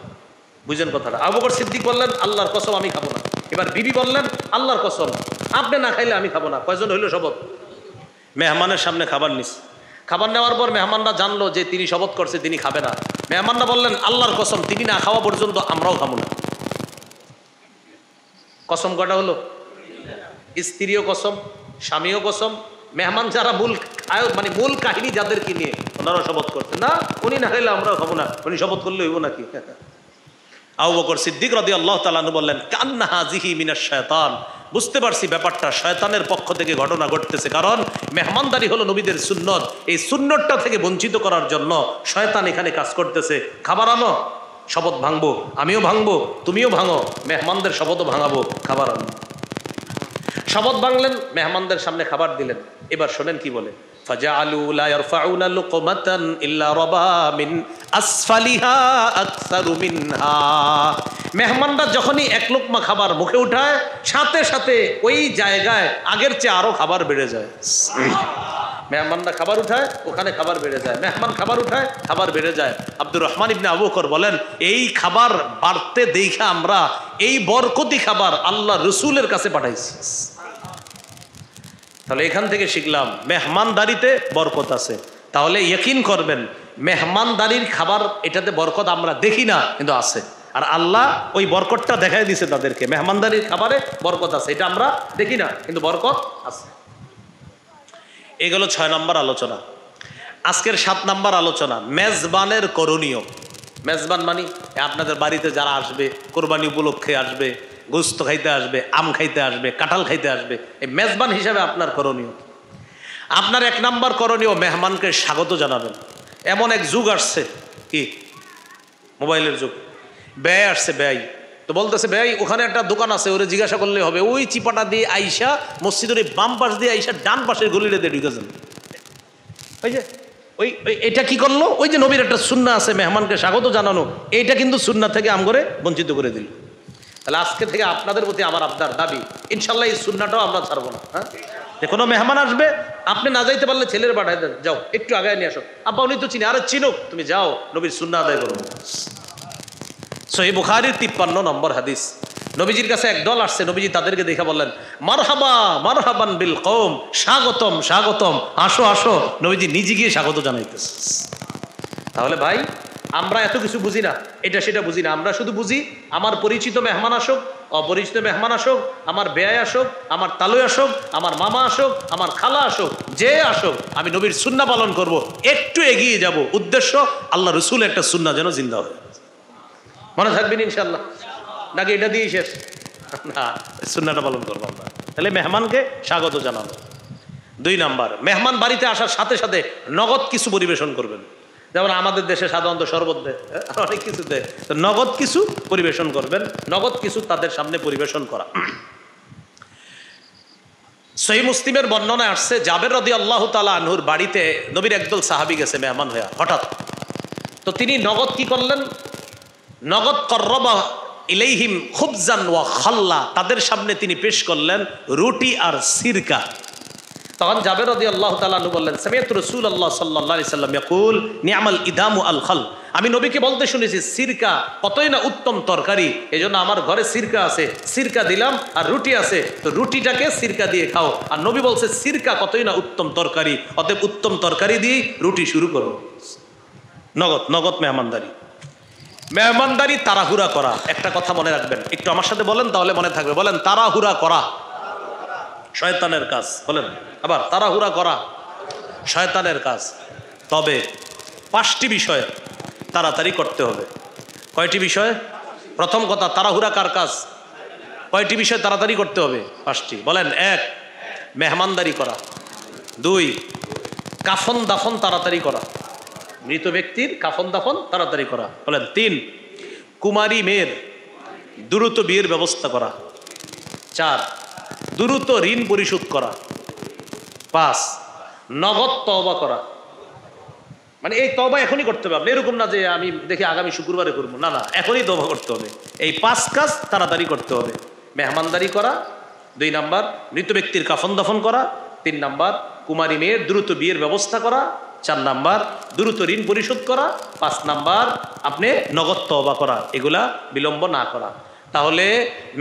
বুঝলেন কথাটা? আবু বকর সিদ্দিক বললেন, আল্লাহর কসম আমি খাবো না। এবার বিবি বললেন, আল্লাহর কসম, আপনি না খাইলে আমি খাবো না। কয়জন হইল শপথ? মেহমানের সামনে খাবার নিস। খাবার নেওয়ার পর মেহমানরা জানলো যে তিনি শপথ করছে তিনি খাবে না। মেহমানরা বললেন, আল্লাহর কসম, তিনি না খাওয়া পর্যন্ত আমরাও খাবো না। কসম কটা হলো? স্ত্রীও কসম, স্বামীও কসম, মেহমান যারা মূল মানে মূল কাহিনী যাদেরকে নিয়ে, ওনারা শপথ করতেন না, উনি না খাইলে আমরাও খাবো না। উনি শপথ করলে হইব নাকি? আবু বকর সিদ্দিক রাদিয়াল্লাহু তাআলা বললেন, কান্না হাযিহি মিনাশ শায়তান, বুঝতে পারছি ব্যাপারটা শয়তানের পক্ষ থেকে ঘটনা ঘটতেছে। কারণ মেহমানদারি হলো নবীদের সুন্নত, এই সুন্নতটা থেকে বঞ্চিত করার জন্য শয়তান এখানে কাজ করতেছে। খাবার আনো, শপথ ভাঙবো, আমিও ভাঙবো, তুমিও ভাঙো, মেহমানদের শপথও ভাঙাবো, খাবার আনো। শপথ ভাঙলেন, মেহমানদের সামনে খাবার দিলেন। এবার শোনেন কি বলে, ফাজআলু লা ইয়ারফাউনা লুকমাতান ইল্লা রাবা মিন আসফালিহা আকসারু মিনহা। মেহমানরা যখনই এক লোকমা খাবার মুখে উঠায়, সাথে সাথে ওই জায়গায় আগের চেয়ে আরো খাবার বেড়ে যায়। মেহমানরা খাবার উঠায়, ওখানে খাবার বেড়ে যায়, মেহমান খাবার উঠায়, খাবার বেড়ে যায়। আব্দুর রহমান ইবনে আবু বকর বলেন, এই খাবার বাড়তে দেখে আমরা এই বরকতি খাবার আল্লাহ রসুলের কাছে পাঠাইছি। তাহলে এখান থেকে শিখলাম মেহমানদারিতে বরকত আছে। তাহলে ইয়াকিন করবেন মেহমানদারির খাবার, এটাতে বরকত আমরা দেখি না কিন্তু আছে, আর আল্লাহ ওই বরকতটা দেখাই দিছে তাদেরকে। মেহমানদারির খাবারে বরকত আছে, এটা আমরা দেখি না কিন্তু বরকত আছে। এগুলো 6 নম্বর আলোচনা। আজকের 7 নম্বর আলোচনা মেজবানের করণীয়। মেজবান মানে আপনাদের বাড়িতে যারা আসবে, কোরবানি উপলক্ষে আসবে, গোস্ত খাইতে আসবে, আম খাইতে আসবে, কাঁঠাল খাইতে আসবে, এই মেজবান হিসাবে আপনার করণীয়। আপনার 1 নম্বর করণীয় মেহমানকে স্বাগত জানাবেন। এমন এক যুগ আসছে, কি মোবাইলের যুগ, ব্যয় আসছে, ব্যয় তো বলতেছে ব্যয় ওখানে একটা দোকান আছে, ওরে জিজ্ঞাসা করলে হবে, ওই চিপাটা দিয়ে আইসা মসজিদের বাম পাশ দিয়ে আইসা ডান পাশের গলিটা দিয়ে ঢুকেছেন। ওই যে ওই এটা কি করলো, ওই যে নবীর একটা সুন্নাহ আছে মেহমানকে স্বাগত জানানো, এইটা কিন্তু সুন্নাহ থেকে আমগরে বঞ্চিত করে দিল। তাহলে আজকে থেকে আপনাদের প্রতি আমার আবদার, দাবি, ইনশাল্লাহ এই সুন্নাহটাও আমরা ছাড়বো না। হ্যাঁ, যে কোনো মেহমান আসবে, আপনি না যাইতে পারলে ছেলের পাঠায় দেন, যাও একটু আগায় নিয়ে আসো, আব্বা উনি তো চিনি, আরে চিনুক, তুমি যাও নবীর সুন্নাহ আদায় করো। সহিহ বুখারীর 53 নম্বর হাদিস। নবীজির কাছে এক দল আসছে, নবীজি তাদেরকে দেখে বললেন, মারহাবা মারহাবান বিল কওম, স্বাগতম স্বাগতম, আসো আসো। নবীজি নিজে গিয়ে স্বাগত জানাইতেছে। তাহলে ভাই আমরা এত কিছু বুঝি না, এটা সেটা বুঝি না, আমরা শুধু বুঝি আমার পরিচিত মেহমান আসুক, অপরিচিত মেহমান আসুক, আমার বেয়াই আসুক, আমার তালুই আসুক, আমার মামা আসুক, আমার খালা আসুক, যে আসুক, আমি নবীর সুন্নাহ পালন করব, একটু এগিয়ে যাব, উদ্দেশ্য আল্লাহ রসুল একটা সুন্নাহ যেন জিন্দা হয়। মনে থাকবেন ইনশাল্লাহ, নাকি এটা দিয়েই শেষ? না, সুন্নাহটা পালন করবো আমরা। তাহলে মেহমানকে স্বাগত জানানো। 2 নাম্বার, মেহমান বাড়িতে আসার সাথে সাথে নগদ কিছু পরিবেশন করবেন। যেমন আমাদের দেশে সাধারণত শরবত দেয়, অনেক কিছু দেয়, তো নগদ কিছু পরিবেশন করবেন, নগদ কিছু তাদের সামনে পরিবেশন করা। সহিহ মুসলিমের বর্ণনায় আসছে, জাবের রাদিয়াল্লাহু তাআলা আনহুর বাড়িতে নবীর একদল সাহাবী গেছে মেহমান হয়ে হঠাৎ, তো তিনি নগদ কি করলেন, নগদ কররবা ইলাইহিম খুবজান ওয়া খাল্লা, তাদের সামনে তিনি পেশ করলেন রুটি আর সিরকা। তখন জাবের রাদিয়াল্লাহু তাআলা আনহু বললেন, সামিআতু রাসূলুল্লাহ সাল্লাল্লাহু আলাইহি সাল্লাম ইয়াকুল নি'মাল ইদামু আল খাল, আমি নবীকে বলতে শুনেছি সিরকা কতই না উত্তম তরকারি, এজন্য আমার ঘরে সিরকা আছে, সিরকা দিলাম, আর রুটি আছে, তো রুটিটাকে সিরকা দিয়ে খাও। আর নবী বলছে সিরকা কতই না উত্তম তরকারি, অতএব উত্তম তরকারি দিয়ে রুটি শুরু করো। নগদ নগদ মেহমানদারি। মেহমানদারি তাড়াহুড়া করা, একটা কথা মনে রাখবেন, একটু আমার সাথে বলেন তাহলে মনে থাকবে, বলেন তাড়াহুড়া করা শয়তানের কাজ। বলেন আবার, তাড়াহুড়া করা শয়তানের কাজ। তবে 5টি বিষয়ে তাড়াতাড়ি করতে হবে। কয়টি বিষয়? প্রথম কথা, তাড়াহুড়া কার কাজ? কয়টি বিষয় তাড়াতাড়ি করতে হবে? 5টি। বলেন। 1, মেহমানদারি করা। 2, কাফন দাফন তাড়াতাড়ি করা, মৃত ব্যক্তির কাফন দাফন তাড়াতাড়ি করা। বলেন। 3, কুমারী মেয়ের দ্রুত বিয়ের ব্যবস্থা করা। 4, দ্রুত ঋণ পরিশোধ করা। 5, নগদ তওবা করা। মানে এই তওবা এখনই করতে হবে, আপনি এরকম না যে আমি দেখি আগামী শুক্রবারে করবো, না না, এখনই তওবা করতে হবে। এই 5 কাজ তাড়াতাড়ি করতে হবে। মেহমানদারি করা, 2 নাম্বার মৃত ব্যক্তির কাফন দাফন করা, 3 নাম্বার কুমারী মেয়ের দ্রুত বিয়ের ব্যবস্থা করা, 4 নাম্বার দ্রুত ঋণ পরিশোধ করা, 5 নাম্বার আপনি নগদ তওবা করা, এগুলা বিলম্ব না করা। তাহলে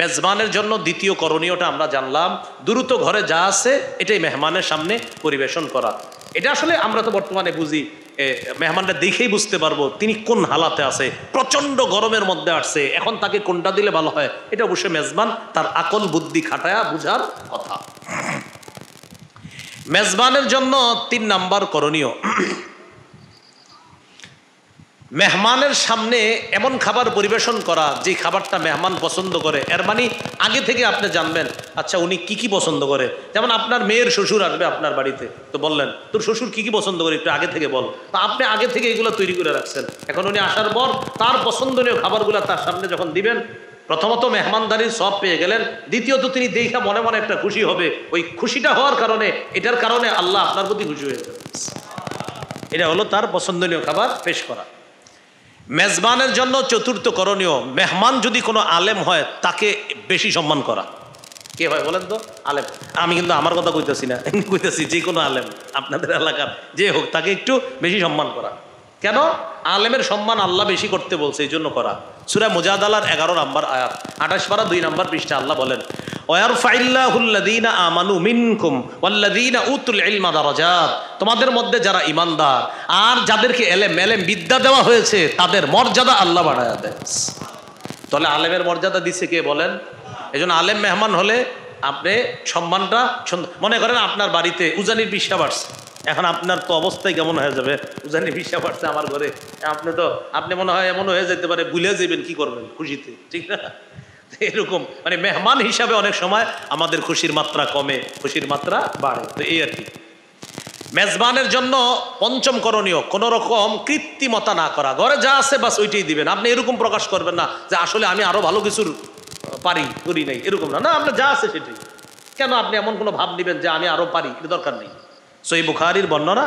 মেজবানের জন্য দ্বিতীয় করণীয়টা আমরা জানলাম, দ্রুত ঘরে যা আছে এটাই মেহমানের সামনে পরিবেশন করা। এটা আসলে আমরা তো বর্তমানে বুঝি, মেহমানরা দেখেই বুঝতে পারবো তিনি কোন হালাতে আছে, প্রচন্ড গরমের মধ্যে আসছে, এখন তাকে কোনটা দিলে ভালো হয়, এটা অবশ্যই মেজবান তার আকল বুদ্ধি খাটায়া বুঝার কথা। মেজবানের জন্য 3 নাম্বার করণীয়, মেহমানের সামনে এমন খাবার পরিবেশন করা যে খাবারটা মেহমান পছন্দ করে। এর মানে আগে থেকে আপনি জানবেন আচ্ছা উনি কি কি পছন্দ করে। যেমন আপনার মেয়ের শ্বশুর আসবে আপনার বাড়িতে, তো বললেন তোর শ্বশুর কি কি পছন্দ করে একটু আগে থেকে বল, তো আপনি আগে থেকে এগুলো তৈরি করে রাখছেন। এখন উনি আসার পর তার পছন্দনীয় খাবারগুলো তার সামনে যখন দিবেন, প্রথমত মেহমানদারির সব পেয়ে গেলেন, দ্বিতীয়ত তিনি দেখা মনে মনে একটা খুশি হবে, ওই খুশিটা হওয়ার কারণে, এটার কারণে আল্লাহ আপনার প্রতি খুশি হয়ে যাবে। এটা হলো তার পছন্দনীয় খাবার পেশ করা। মেজবানের জন্য 4র্থ করণীয়, মেহমান যদি কোনো আলেম হয় তাকে বেশি সম্মান করা। কে হয় বলেন তো? আলেম। আমি কিন্তু আমার কথা কইতেছি না, কইতেছি যে কোনো আলেম, আপনাদের এলাকার যে হোক, তাকে একটু বেশি সম্মান করা। কেন? আলেমের সম্মান আল্লাহ বেশি করতে বলছে, এই জন্য করা। সূরা মুজাদালার 11 নম্বর আয়াত, 28 পারা 2 নম্বর পৃষ্ঠা আল্লাহ বলেন, ওয়ারফাইল্লাহুল্লাযীনা আমানু মিনকুম ওয়াল্লাযীনা উতুল ইলমা দারাজাত। তোমাদের মধ্যে যারা ঈমানদার আর যাদেরকে এলেম বিদ্যা দেওয়া হয়েছে, তাদের মর্যাদা আল্লাহ বাড়ায়া দেয়। তাহলে আলেমের মর্যাদা দিচ্ছে কে বলেন? এই জন্য আলেম মেহমান হলে আপনি সম্মানটা, মনে করেন আপনার বাড়িতে উজানির পিসা বাড়ছে, এখন আপনার তো অবস্থাই কেমন হয়ে যাবে, উজানির পিসা বাড়ছে আমার ঘরে, আপনি মনে হয় এমন হয়ে যেতে পারে, ভুলে যাবেন কি করবেন খুশিতে, ঠিক না? এরকম মানে মেহমান হিসাবে অনেক সময় আমাদের খুশির মাত্রা কমে, খুশির মাত্রা বাড়ে। তো এই আর কি। মেজবানের জন্য পঞ্চম করণীয়, কোন রকম কৃত্রিমতা না করা। ঘরে যা আছে বাস ওইটাই দিবেন। আপনি এরকম প্রকাশ করবেন না যে আসলে আমি আরো ভালো কিছুর করি নাই, এরকম না। আপনার যা আছে সেটাই। কেন আপনি এমন কোনো ভাব নেবেন যে আমি আরো পারি? এটা দরকার নেই। সহিহ বুখারীর বর্ণনা,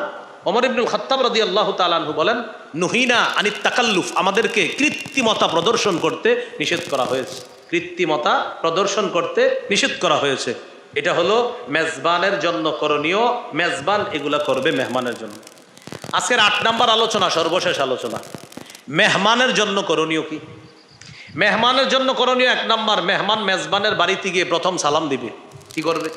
ওমর ইবনুল খাত্তাব রাদিয়াল্লাহু তাআলা আনহু বলেন, নুহিনা আনিত তাকাল্লুফ, আমাদেরকে কৃত্রিমতা প্রদর্শন করতে নিষেধ করা হয়েছে। কৃত্রিমতা প্রদর্শন করতে নিষেধ করা হয়েছে। এটা হলো মেজবানের জন্য করণীয়। মেজবান এগুলা করবে মেহমানের জন্য। আজকের 8 নম্বর আলোচনা, সর্বশেষ আলোচনা, মেহমানের জন্য করণীয় কি? মেহমানের জন্য করণীয় 1 নম্বর, মেহমান মেজবানের বাড়িতে গিয়ে প্রথম সালাম দিবে। কি করবে?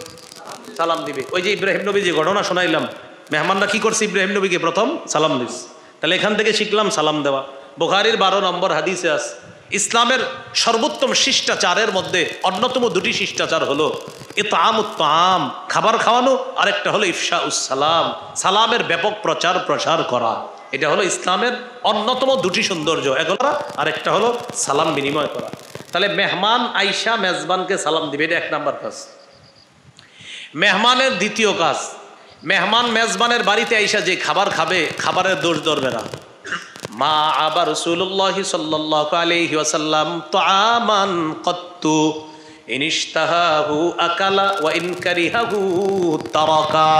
সালাম দিবে। ওই যে ইব্রাহিম নবী যে ঘটনা শোনাইলাম, মেহমানরা কি করছে? ইব্রাহিম নবীকে প্রথম সালাম দিস। তাহলে এখান থেকে শিখলাম সালাম দেওয়া। বুখারীর 12 নম্বর হাদিসে আছে, ইসলামের সর্বোত্তম শিষ্টাচারের মধ্যে অন্যতম 2টি শিষ্টাচার হলো ইতআমুত তাআম, খাবার খাওয়ানো, আরেকটা হলো ইফশাউস সালাম, সালামের ব্যাপক প্রচার প্রসার করা। এটা হলো ইসলামের অন্যতম 2টি সৌন্দর্য, একটা আরেকটা হলো সালাম বিনিময় করা। তাহলে মেহমান আইসা মেজবানকে সালাম দিবে, এটা 1 নম্বর কাজ। মেহমানের দ্বিতীয় কাজ, মেহমান মেজবানের বাড়িতে আইসা যে খাবার খাবে, খাবারের দোষ ধরবে না। মা আবা রাসূলুল্লাহ সাল্লাল্লাহু আলাইহি ওয়াসাল্লাম তাআমান কত্তু ইনিশতাহাহু আকালা ওয়া ইন কারিহাহু তারাকা।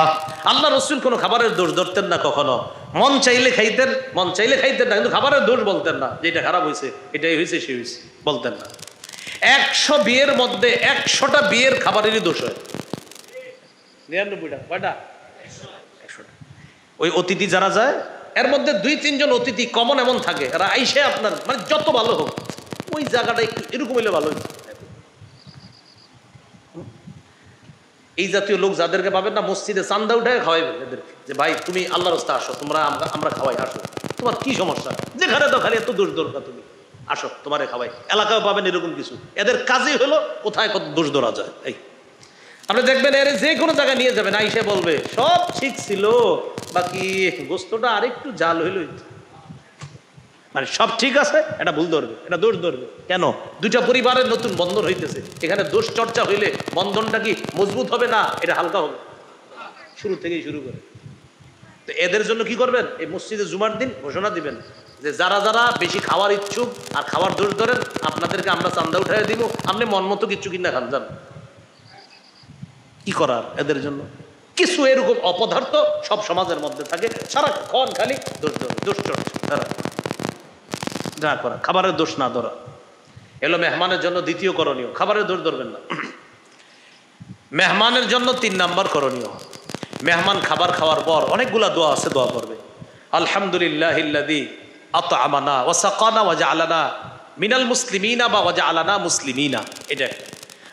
আল্লাহ রাসূল কোনো খাবারের দোষ ধরতেন না কখনো। মন চাইলে খাইতেন না, কিন্তু খাবারের দোষ বলতেন না, যে এটা খারাপ হয়েছে, এটাই হয়েছে, সে হয়েছে, বলতেন না। 100 বিয়ের মধ্যে 100টা বিয়ের খাবারেরই দোষ হয়। 99টা কয়টা? 100টা। ওই অতিথি যারা যায়, এর মধ্যে 2-3 জন অতিথি কমন এমন থাকে, এরা আইসে আপনার মানে যত ভালো হোক, ওই জায়গাটা একটু এরকম হইলে ভালো হইতো। এই জাতীয় লোক যাদেরকে পাবেন না, মসজিদে চান্দা উঠে খাওয়াইবেন এদেরকে, যে ভাই তুমি আল্লাহর রাস্তায় আসো, তোমরা আমরা খাওয়াই, আসো, তোমার কি সমস্যা, যেখানে তো খালি এত দোষ দরকার, তুমি আসো, তোমারে খাওয়াই। এলাকাও পাবেন এরকম কিছু, এদের কাজই হলো কোথায় কত দোষ ধরা যায়। এই আপনি দেখবেন এর যে কোনো জায়গায় নিয়ে যাবেন, আইসে বলবে সব ঠিক ছিল, বাকি গোস্তটা আরেকটু জাল হইল, মানে সব ঠিক আছে, এটা ভুল ধরবে, এটা দোষ ধরবে। কেন? 2টা পরিবারের নতুন বন্ধন হইতেছে, এখানে দোষ চর্চা হইলে বন্ধনটা কি মজবুত হবে না, এটা হালকা হবে, শুরু থেকেই শুরু করে। তো এদের জন্য কি করবেন? এই মসজিদে জুমার দিন ঘোষণা দিবেন যে যারা যারা বেশি খাওয়ার ইচ্ছুক আর খাওয়ার দোষ ধরেন, আপনাদেরকে আমরা চান্দা উঠাই দিব, আপনি মন মতো কিচ্ছু কিনা খান যান। কি করার এদের জন্য? কিছু এরকম অপদার্থ সব সমাজের মধ্যে থাকে, সারাক্ষণ খালি দোষ চর্চা, তারা যা করা, খাবারের দোষ না ধরা এলো মেহমানের জন্য দ্বিতীয় করণীয়। খাবারের দোষ ধরবেন না। মেহমানের জন্য 3 নম্বর করণীয়, মেহমান খাবার খাওয়ার পর অনেকগুলা দোয়া আছে, দোয়া করবে। আলহামদুলিল্লাহিল্লাযী আত'আমানা ওয়া সাকানা ওয়া জাআলানা মিনাল মুসলিমিনা বা ওয়া জাআলানা মুসলিমিনা, এটা একটা।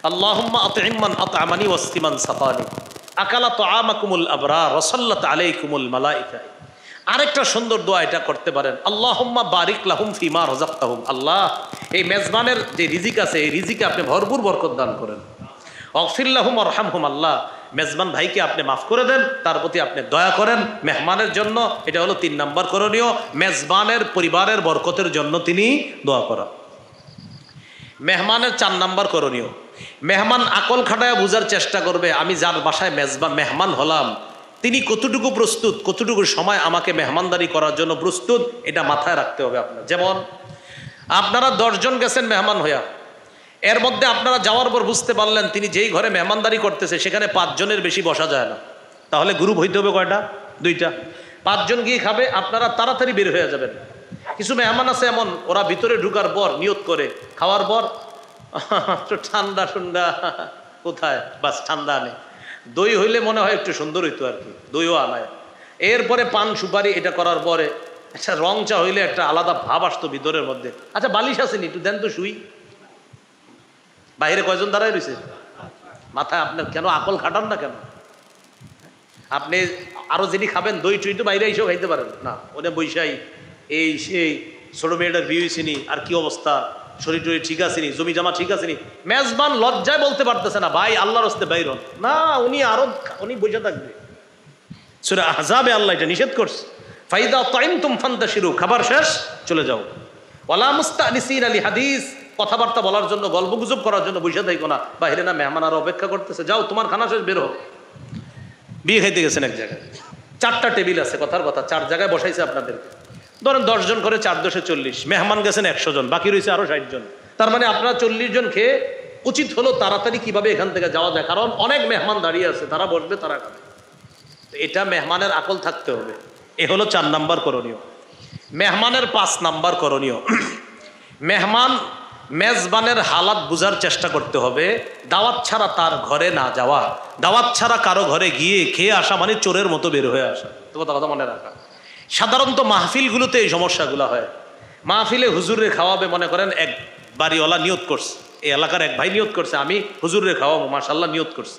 আল্লাহুম্মা আত'ইম মান আত'আমানি ওয়াসকি মান সাকানি আকালা তাআমাকুমুল আবরার ওয়া সাল্লাত আলাইকুমুল মালায়েকা। আরেকটা সুন্দর দোয়া এটা করতে পারেন, আল্লাহুম্মা বারিক লাহুম ফিমা রাযাকতাহুম, আল্লাহ এই মেজবানের যে রিজিক আছে, এই রিজিকে আপনি ভরপুর বরকত দান করেন। অগফির লাহুম ওয়ারহামহুম, আল্লাহ মেজবান ভাইকে আপনি মাফ করে দেন, তার প্রতি আপনি দয়া করেন। মেহমানের জন্য এটা হলো 3 নম্বর করণীয়, মেজবানের পরিবারের বরকতের জন্য তিনি দোয়া করা। মেহমানের 4 নম্বর করণীয়, মেহমান আকল খাটায় বোঝার চেষ্টা করবে আমি যার বাসায় মেহমান হলাম, তিনি কতটুকু প্রস্তুত, কতটুকু সময় আমাকে মেহমানদারি করার জন্য প্রস্তুত, এটা মাথায় রাখতে হবে আপনার। যেমন আপনারা 10 জন গেছেন মেহমান হইয়া, এর মধ্যে আপনারা যাওয়ার পর বুঝতে পারলেন তিনি যেই ঘরে মেহমানদারি করতেছে সেখানে 5 জনের বেশি বসা যায় না, তাহলে গ্রুপ হইতে হবে কয়টা? 2টা। 5 জন গিয়ে খাবে, আপনারা তাড়াতাড়ি বের হয়ে যাবেন। কিছু মেহমান আছে এমন, ওরা ভিতরে ঢুকার পর নিয়ত করে খাওয়ার পর ঠান্ডা ঠান্ডা কোথায়, বাস ঠান্ডা আনে। দই হইলে মনে হয় একটু সুন্দর হইতো আর কি, দইও আনায়। এরপরে পান সুপারি এটা করার পরে আচ্ছা রং চা হইলে একটা আলাদা ভাব আসতো ভিতরের মধ্যে। আচ্ছা বালিশ আসেনি, একটু দেন তো শুই। বাইরে কয়জন দাঁড়ায় রয়েছে? মাথায় আপনার কেন আকল খাটান না কেন? আপনি আরো যিনি খাবেন দই টুই তো বাইরে এসেও খাইতে পারেন না, ওনে বৈশাই এই সেই ছোট মেয়েটার বিয়ে হয়েছিনি, আর কি অবস্থা, শরীর টরীর ঠিক আছে নি, জমি জমা ঠিক আছে নি। মেজবান লজ্জায় বলতে পারতেছে না ভাই আল্লাহর হস্তে বাইরন না, উনি বসে থাকবে। সূরা আহজাবে আল্লাহ এটা নিষেধ করছে, ফাইদা তাইমতুম ফান্তাশিরু, খাবার শেষ চলে যাও। ওয়ালা মুস্তানিসিন আলি হাদিস, কথাবার্তা বলার জন্য গল্পগুজব করার জন্য বসে থাকো না, বাইরে না মেহমান আর অপেক্ষা করতেছে, যাও তোমার খানা শেষ বের হোক। বিয়ে খাইতে গেছেন এক জায়গায়, 4টা টেবিল আছে, কথার কথা 4 জায়গায় বসাইছে আপনাদেরকে, ধরেন 10 জন করে 4 দশে 40, মেহমান গেছেন 100 জন, বাকি রয়েছে আরো 60 জন। তার মানে আপনারা 40 জন খেয়ে উচিত হলো তাড়াতাড়ি কিভাবে এখান থেকে যাওয়া যায়, কারণ অনেক মেহমান দাঁড়িয়ে আছে, তারা বসবে, তারা খাবে। এটা মেহমানের আকল থাকতে হবে। এ হলো 4 নাম্বার করণীয়। মেহমানের 5 নাম্বার করণীয়, মেহমান মেজবানের হালাত বুঝার চেষ্টা করতে হবে। দাওয়াত ছাড়া তার ঘরে না যাওয়া, দাওয়াত ছাড়া কারো ঘরে গিয়ে খেয়ে আসা মানে চোরের মতো বের হয়ে আসা। তো কথা মনে রাখা। সাধারণত মাহফিলগুলোতে এই সমস্যাগুলো হয়। মাহফিলে হুজুরে খাওয়াবে, মনে করেন এক বাড়িওয়ালা নিয়ত করছে, এই এলাকার এক ভাই নিয়ত করছে আমি হুজুরে খাওয়াবো, মাশাআল্লাহ নিয়ত করছে।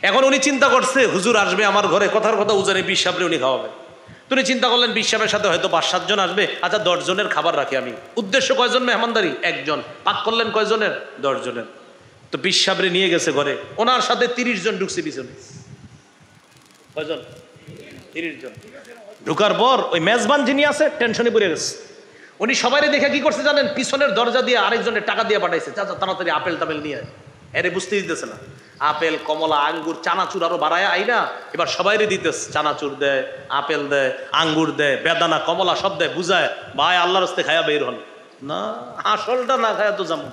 এখন উনি চিন্তা করছে হুজুর আসবে আমার ঘরে, কথার কথা উজানে 20 সাবরে উনি খাওয়াবে। তুমি চিন্তা করলেন 20 সাবের সাথে হয়তো 5-7 জন আসবে, আচ্ছা 10 জনের খাবার রাখি আমি। উদ্দেশ্য কয়জন মেহমানদারি? 1 জন। পাক করলেন কয়জনের? 10 জনের। তো 20 সাবরে নিয়ে গেছে ঘরে, ওনার সাথে 30 জন ঢুকছে পিছনে। কয়জন? 30 জন। ঢুকার পর ওই মেজবান যিনি আছে টেনশনে পড়ে গেছে। উনি সবাই দেখে কি করছে জানেন? পিছনের দরজা দিয়ে আরেকজনের টাকা দিয়ে পাঠাইছে, চাচা তাড়াতাড়ি আপেল টাপেল নিয়ে আয়। এরে বুঝতে দিতেছে না, আপেল কমলা আঙ্গুর চানাচুর আরো বাড়ায় আইনা এবার সবাইরে দিতেছে, চানাচুর দেয়, আপেল দেয়, আঙ্গুর দেয়, বেদানা কমলা সব দেয়, বুঝায় ভাই আল্লাহর রাস্তায় খায়া বের হন না, আসলটা না খায়া তো যাবো।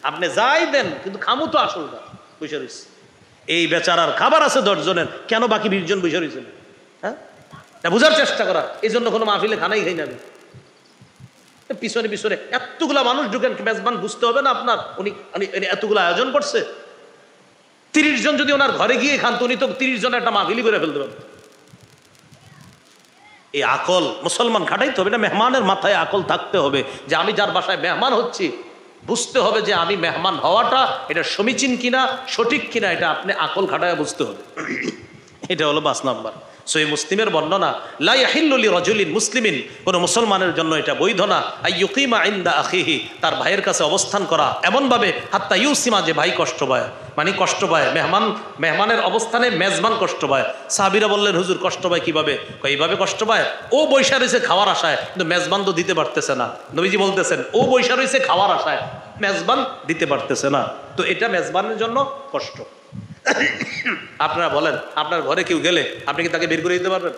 আপনি যাই দেন কিন্তু খামু তো আসলটা। বসে রয়েছে এই বেচারার খাবার আছে 10 জনের, কেন বাকি 20 জন বসে রয়েছেন? হ্যাঁ, বুঝার চেষ্টা করা। এই জন্য কোনো মাহফিলে খানাই খাই না। পিছনে পিছনে এতগুলা মানুষ ঢুকেন, মেজবান বুঝতে হবে না আপনার উনি এতগুলো আয়োজন করছে? 30 জন যদি ওনার ঘরে গিয়ে খান তো উনি তো 30 জনের একটা মাহফিলি করে ফেলতে পারবেন। এই আকল মুসলমান খাটাইতে হবে, না মেহমানের মাথায় আকল থাকতে হবে যে আমি যার বাসায় মেহমান হচ্ছি, বুঝতে হবে যে আমি মেহমান হওয়াটা এটা সমীচীন কিনা, সঠিক কিনা, এটা আপনি আকল খাটায় বুঝতে হবে। এটা হলো 5 নাম্বার। সহিহ মুসলিমের বর্ণনা, লা ইয়াহিল্লু লিরাজুলিন মুসলিমিন, কোন মুসলমানের জন্য এটা বৈধ না, আইয়ুকিমা ইনদা আখিহি, তার ভাইয়ের কাছে অবস্থান করা এমন ভাবে, হাত্তা ইউসিমা, যে ভাই কষ্ট পায়, মানে কষ্ট পায় মেহমানের অবস্থানে মেজবান কষ্ট পায়। সাহাবীরা বললেন হুজুর কষ্ট পায় কিভাবে? এইভাবে কষ্ট পায়, ও বৈশা রয়েছে খাওয়ার আশায়, কিন্তু মেজবান তো দিতে পারতেছে না। নবীজি বলতেছেন ও বৈশা রয়েছে খাওয়ার আশায়, মেজবান দিতে পারতেছে না, তো এটা মেজবানের জন্য কষ্ট। আপনারা বলেন আপনার ঘরে কেউ গেলে আপনি কি তাকে বের করে দিতে পারবেন?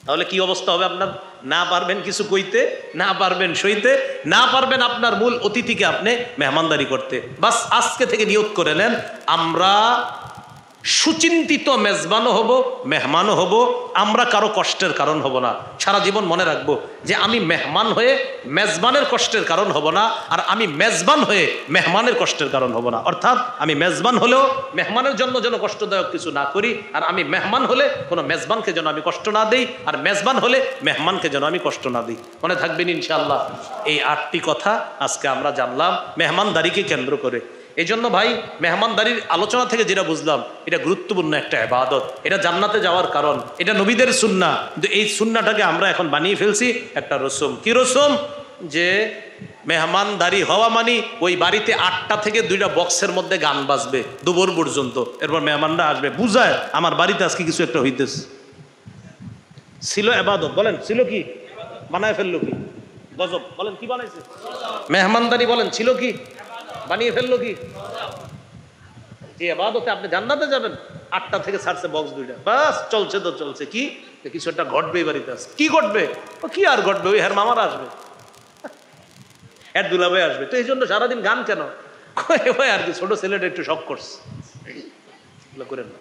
তাহলে কি অবস্থা হবে আপনার? না পারবেন কিছু কইতে, না পারবেন সইতে, না পারবেন আপনার মূল অতিথিকে আপনি মেহমানদারি করতে। বাস আজকে থেকে নিয়ত করে নেন আমরা সুচিন্তিত মেজবানও হব, মেহমানও হব, আমরা কারো কষ্টের কারণ হব না। সারা জীবন মনে রাখবো যে আমি মেহমান হয়ে মেজবানের কষ্টের কারণ হব না, আর আমি মেজবান হয়ে মেহমানের কষ্টের কারণ হব না। অর্থাৎ আমি মেজবান হলেও মেহমানের জন্য যেন কষ্টদায়ক কিছু না করি, আর আমি মেহমান হলে কোনো মেজবানকে যেন আমি কষ্ট না দিই, আর মেজবান হলে মেহমানকে যেন আমি কষ্ট না দিই। মনে থাকবেন ইনশাআল্লাহ। এই 8টি কথা আজকে আমরা জানলাম মেহমানদারিকে কেন্দ্র করে। এই জন্য ভাই মেহমানদারির আলোচনা থেকে যেটা বুঝলাম, এটা গুরুত্বপূর্ণ একটা ইবাদত, এটা জান্নাতে যাওয়ার কারণ, এটা নবীদের সুন্নাহ। কিন্তু এই সুন্নাহটাকে আমরা এখন বানিয়ে ফেলছি একটা রসুম। কি রসুম? যে মেহমানদারি হওয়া মানে ওই বাড়িতে 8টা থেকে 2টা বক্সের মধ্যে গান বাজবে দুপুর পর্যন্ত, এরপর মেহমানরা আসবে, বুঝায় আমার বাড়িতে আজকে কিছু একটা হইতেছে। ছিল ইবাদত? বলেন ছিল কি? বানায় ফেললো কি? গজব। বলেন কি বানাইছে? মেহমানদারি। বলেন ছিল কি? বানিয়ে ফেললো কি? যে ইবাদতে আপনি জান্নাতে যাবেন। 8টা থেকে ছাড়ছে বক্স 2টা, বাস চলছে তো চলছে। কি কিছু একটা ঘটবে এই বাড়িতে। আছে কি ঘটবে? ও কি আর ঘটবে? ওই হের মামারা আসবে, এর দুলাভাই আসবে। তো এই জন্য সারাদিন গান কেন? ভাই আর কি ছোট ছেলেটা একটু শখ করছে। এগুলো করেন না,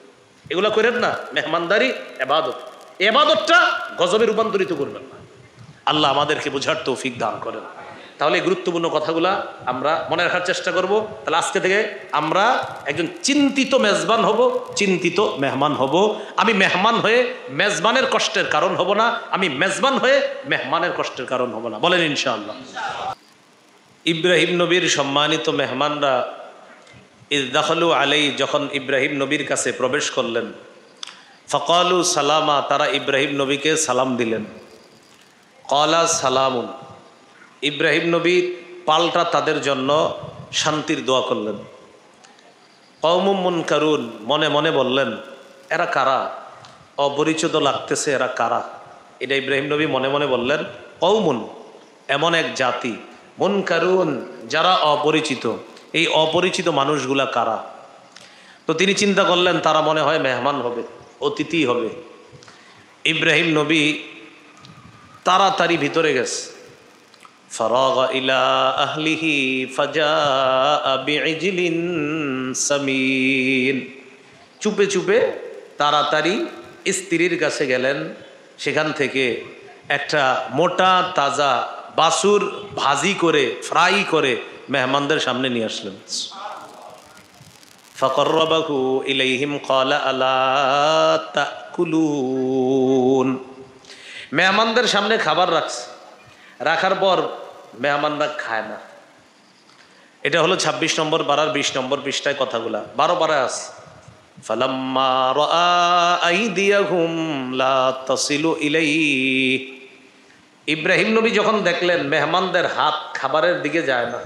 এগুলো করেন না। মেহমানদারি ইবাদত, ইবাদতটা গজবে রূপান্তরিত করবেন না। আল্লাহ আমাদেরকে বোঝার তৌফিক দান করেন। তাহলে এই গুরুত্বপূর্ণ কথাগুলা আমরা মনে রাখার চেষ্টা করব। তাহলে আজকে থেকে আমরা একজন চিন্তিত মেজবান হব, চিন্তিত মেহমান হব। আমি মেহমান হয়ে মেজবানের কষ্টের কারণ হব না, আমি মেজবান হয়ে মেহমানের কষ্টের কারণ হব না। বলেন ইনশাআল্লাহ। ইব্রাহিম নবীর সম্মানিত মেহমানরা ইদাখলু আলাই, যখন ইব্রাহিম নবীর কাছে প্রবেশ করলেন, ফকালু সালামা, তারা ইব্রাহিম নবীকে সালাম দিলেন। কলা সালামুন, ইব্রাহিম নবী পাল্টা তাদের জন্য শান্তির দোয়া করলেন। কওমুম মুনকারুন, মনে মনে বললেন এরা কারা, অপরিচিত লাগতেছে, এরা কারা। এটা ইব্রাহিম নবী মনে মনে বললেন। কওমুন, এমন এক জাতি, মুনকারুন, যারা অপরিচিত। এই অপরিচিত মানুষগুলা কারা? তো তিনি চিন্তা করলেন তারা মনে হয় মেহমান হবে, অতিথি হবে। ইব্রাহিম নবী তাড়াতাড়ি ভিতরে গেছে। ফারাগা ইলা আহলিহি ফাজাআ বিইজলিন সামিন, চুপে চুপে তাড়াতাড়ি স্ত্রীর কাছে গেলেন। সেখান থেকে একটা মোটা তাজা বাছুর ভাজি করে, ফ্রাই করে মেহমানদের সামনে নিয়ে আসলেন। ফাকাররাবাহু ইলাইহিম ক্বালা আলা তাকুলুন, মেহমানদের সামনে খাবার রাখছে, রাখার পর মেহমানরা খায় না। এটা হলো 26 নম্বর পারার 20 নম্বর পৃষ্ঠায় কথাগুলা, 12 পারায় আছে। ফালাম্মা রাআ আইদিয়াহুম লা তাসিলু ইলাইহি, ইব্রাহিম নবী যখন দেখলেন মেহমানদের হাত খাবারের দিকে যায় না,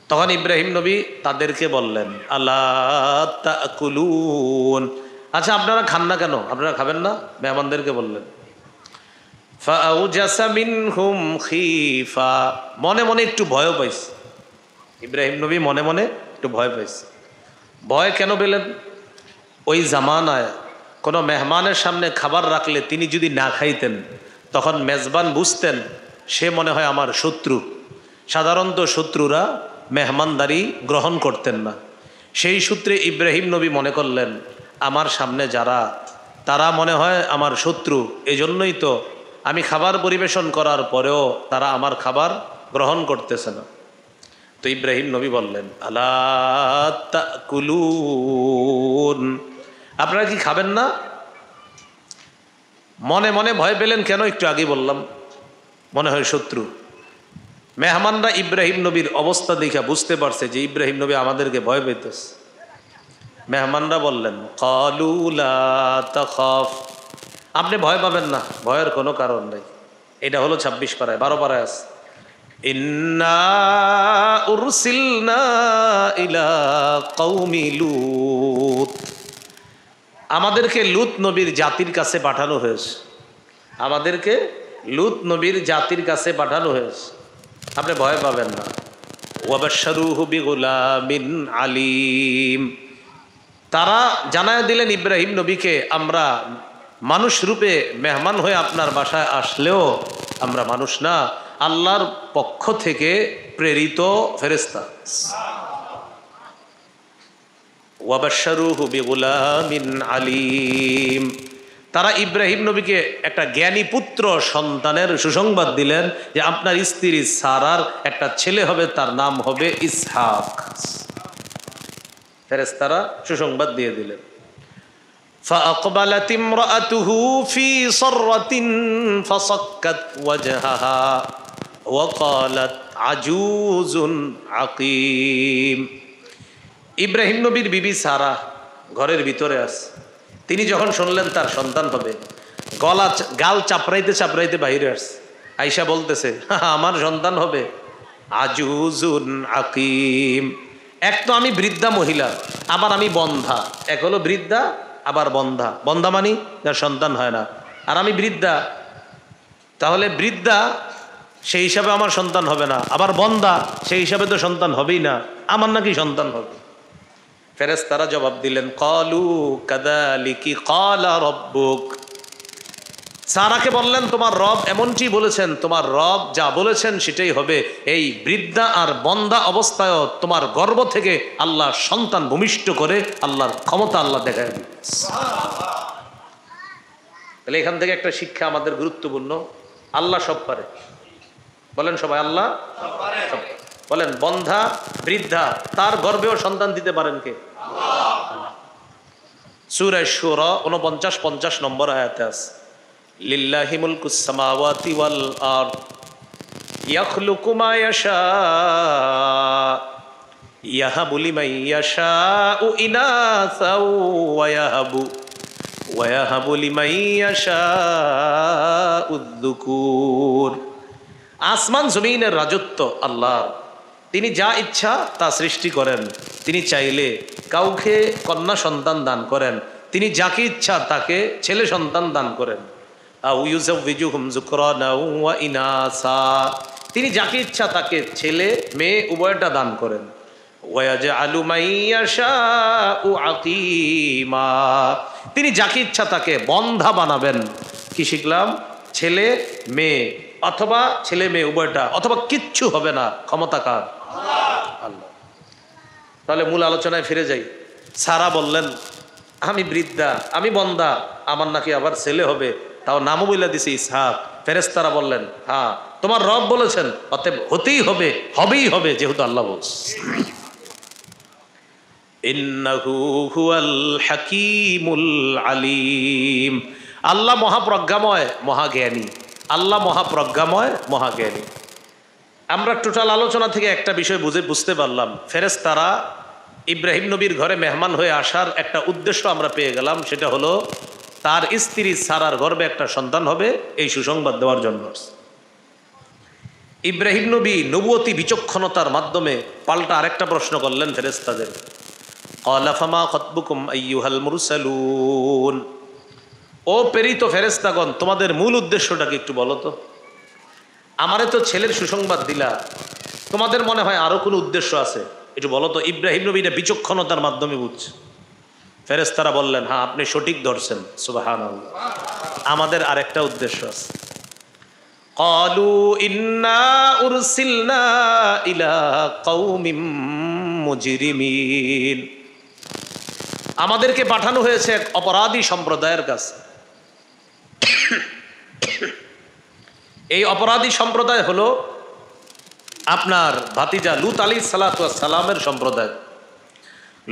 তখন ইব্রাহিম নবী তাদেরকে বললেন আলা তাকুলুন, আচ্ছা আপনারা খান না কেন, আপনারা খাবেন না? মেহমানদেরকে বললেন। ফাআউজাসা মিনহুম খিফা, মনে মনে একটু ভয় পাইছে ইব্রাহিম নবী, মনে মনে একটু ভয় পাইছে। ভয় কেন পেলেন? ওই জামানায় কোনো মেহমানের সামনে খাবার রাখলে তিনি যদি না খাইতেন, তখন মেজবান বুঝতেন সে মনে হয় আমার শত্রু। সাধারণত শত্রুরা মেহমানদারি গ্রহণ করতেন না। সেই সূত্রে ইব্রাহিম নবী মনে করলেন আমার সামনে যারা, তারা মনে হয় আমার শত্রু, এজন্যই তো আমি খাবার পরিবেশন করার পরেও তারা আমার খাবার গ্রহণ করতেছে না। তো ইব্রাহিম নবী বললেন আলা তাকুলুন, আপনারা কি খাবেন না? মনে মনে ভয় পেলেন কেন? একটু আগে বললাম, মনে হয় শত্রু। মেহমানরা ইব্রাহিম নবীর অবস্থা দেখে বুঝতে পারছে যে ইব্রাহিম নবী আমাদেরকে ভয় পেতেছে। মেহমানরা বললেন ক্বালু লা তাখাফ, আপনি ভয় পাবেন না, ভয়ের কোনো কারণ নেই। এটা হলো 26 পারায়, 12 পারায় আছে। ইন্না উরসিলনা ইলা কওমি লূত, আমাদেরকে লূত নবীর জাতির কাছে পাঠানো হয়েছে, আমাদেরকে লূত নবীর জাতির কাছে পাঠানো হয়েছে, আপনি ভয় পাবেন না। ওয়াবাশশারুহু বিগুলামিন আলিম, তারা জানায় দিলেন ইব্রাহিম নবীকে আমরা মানুষ রূপে মেহমান হয়ে আপনার বাসায় আসলেও আমরা মানুষ না, আল্লাহর পক্ষ থেকে প্রেরিত ফেরেশতা। ওয়াবাশশারুহু বিগুলামিন আলিম, তারা ইব্রাহিম নবীকে একটা জ্ঞানী পুত্র সন্তানের সুসংবাদ দিলেন যে আপনার স্ত্রী সারার একটা ছেলে হবে, তার নাম হবে ইসহাক। ফেরেশতারা সুসংবাদ দিয়ে দিলেন। فأقبلت امرأته في صرة فصكت وجهها وقالت عجوز عقيم, ইব্রাহিম নবীর বিবি সারা ঘরের ভিতরে আছে। তিনি যখন শুনলেন তার সন্তান হবে, গাল চাপড়াইতে চাপড়াইতে বাইরে আসছে। আয়েশা বলতেছে আমার সন্তান হবে আজুজুন আকিম, এক তো আমি বৃদ্ধা মহিলা, আবার আমি বন্ধা। এক হলো বৃদ্ধা, আবার বন্ধা। বন্ধা মানি যার সন্তান হয় না, আর আমি বৃদ্ধা। তাহলে বৃদ্ধা সেই হিসাবে আমার সন্তান হবে না, আবার বন্ধা সেই হিসাবে তো সন্তান হবেই না, আমার নাকি সন্তান হবে? ফেরেশতারা জবাব দিলেন ক্বালু কাযালিকি ক্বালা রাব্বুক, সারাকে বললেন তোমার রব এমনটি বলেছেন, তোমার রব যা বলেছেন সেটাই হবে। এই বৃদ্ধা আর বন্ধা অবস্থায়ও তোমার গর্ভ থেকে আল্লাহ সন্তান ভূমিষ্ঠ করে আল্লাহর ক্ষমতা আল্লাহ দেখায় দিবে। তাহলে এখান থেকে একটা শিক্ষা আমাদের গুরুত্বপূর্ণ, আল্লাহ সব পারে। বলেন সবাই আল্লাহ। বলেন বন্ধা বৃদ্ধা তার গর্ভেও সন্তান দিতে পারেন কে? সূরা শুরা 49-50 নম্বর আয়াতে আছে, লিল্লাহি মুলকুস সামাওয়াতি ওয়াল আরদ ইয়াখলুকু মা ইয়াশা ইয়াহাবু লিমান ইয়াশাউ ইনাসাও ওয়া ইয়াহাবু লিমান ইয়াশাউ যুকুর। আসমান জমিনের রাজত্ব আল্লাহর, তিনি যা ইচ্ছা তা সৃষ্টি করেন। তিনি চাইলে কাউকে কন্যা সন্তান দান করেন, তিনি যাকে ইচ্ছা তাকে ছেলে সন্তান দান করেন। আও ইউযাওয়িজুহুম যুকরানা ওয়া ইনাসা, তিনি যাকে ইচ্ছা তাকে ছেলে মেয়ে উভয়টা দান করেন। ওয়া ইয়াজআলু মান ইয়াশাউ আকীমা, তিনি যাকে ইচ্ছা তাকে বন্ধা বানাবেন। কি শিখলাম? ছেলে মেয়ে অথবা ছেলে মেয়ে উভয়টা, অথবা কিচ্ছু হবে না, ক্ষমতা কার? আল্লাহ। তাহলে মূল আলোচনায় ফিরে যাই। সারা বললেন আমি বৃদ্ধা, আমি বন্ধা, আমার নাকি আবার ছেলে হবে, তাও নামও বলে দিছে ইসহাক। ফেরেশতারা বললেন হ্যাঁ তোমার রব বলেছেন, অতএব হতেই হবে, হবেই হবে, যেহেতু আল্লাহ বলছে। ইন্নাহু হুয়াল হাকীমুল আলীম, আল্লাহ মহাপ্রজ্ঞাময় মহাজ্ঞানী, আল্লাহ মহাপ্রজ্ঞাময় মহাজ্ঞানী। আমরা টোটাল আলোচনা থেকে একটা বিষয় বুঝতে পারলাম, ফেরেশতারা ইব্রাহিম নবীর ঘরে মেহমান হয়ে আসার একটা উদ্দেশ্য আমরা পেয়ে গেলাম, সেটা হলো তার স্ত্রী সারার গর্ভে একটা সন্তান হবে, এই সুসংবাদ দেওয়ার জন্য। ইব্রাহিম নবী নবুয়তি বিচক্ষণতার মাধ্যমে পাল্টা আরেকটা প্রশ্ন করলেন ফেরেশতাদের, ক্বালা ফামা খাতবুকুম আইয়ুহাল মুরসালুন, ও প্রেরিত ফেরেশতাগণ তোমাদের মূল উদ্দেশ্যটা কি একটু বলো তো। আমারে তো ছেলের সুসংবাদ দিলা, তোমাদের মনে হয় আরো কোনো উদ্দেশ্য আছে, একটু বলো তো। ইব্রাহিম নবী এটা বিচক্ষণতার মাধ্যমে বুঝছে। ফেরেশতারা বললেন হ্যাঁ আপনি সঠিক ধরছেন, সুবহানাল্লাহ, আমাদের আরেকটা উদ্দেশ্য আছে। ক্বালু ইন্না উরসিলনা ইলা কওমিম মুজরিমিন, আমাদেরকে পাঠানো হয়েছে এক অপরাধী সম্প্রদায়ের কাছে। এই অপরাধী সম্প্রদায় হলো আপনার ভাতিজা লূত আলাইহিস সালাতু ওয়াস সালামের সম্প্রদায়।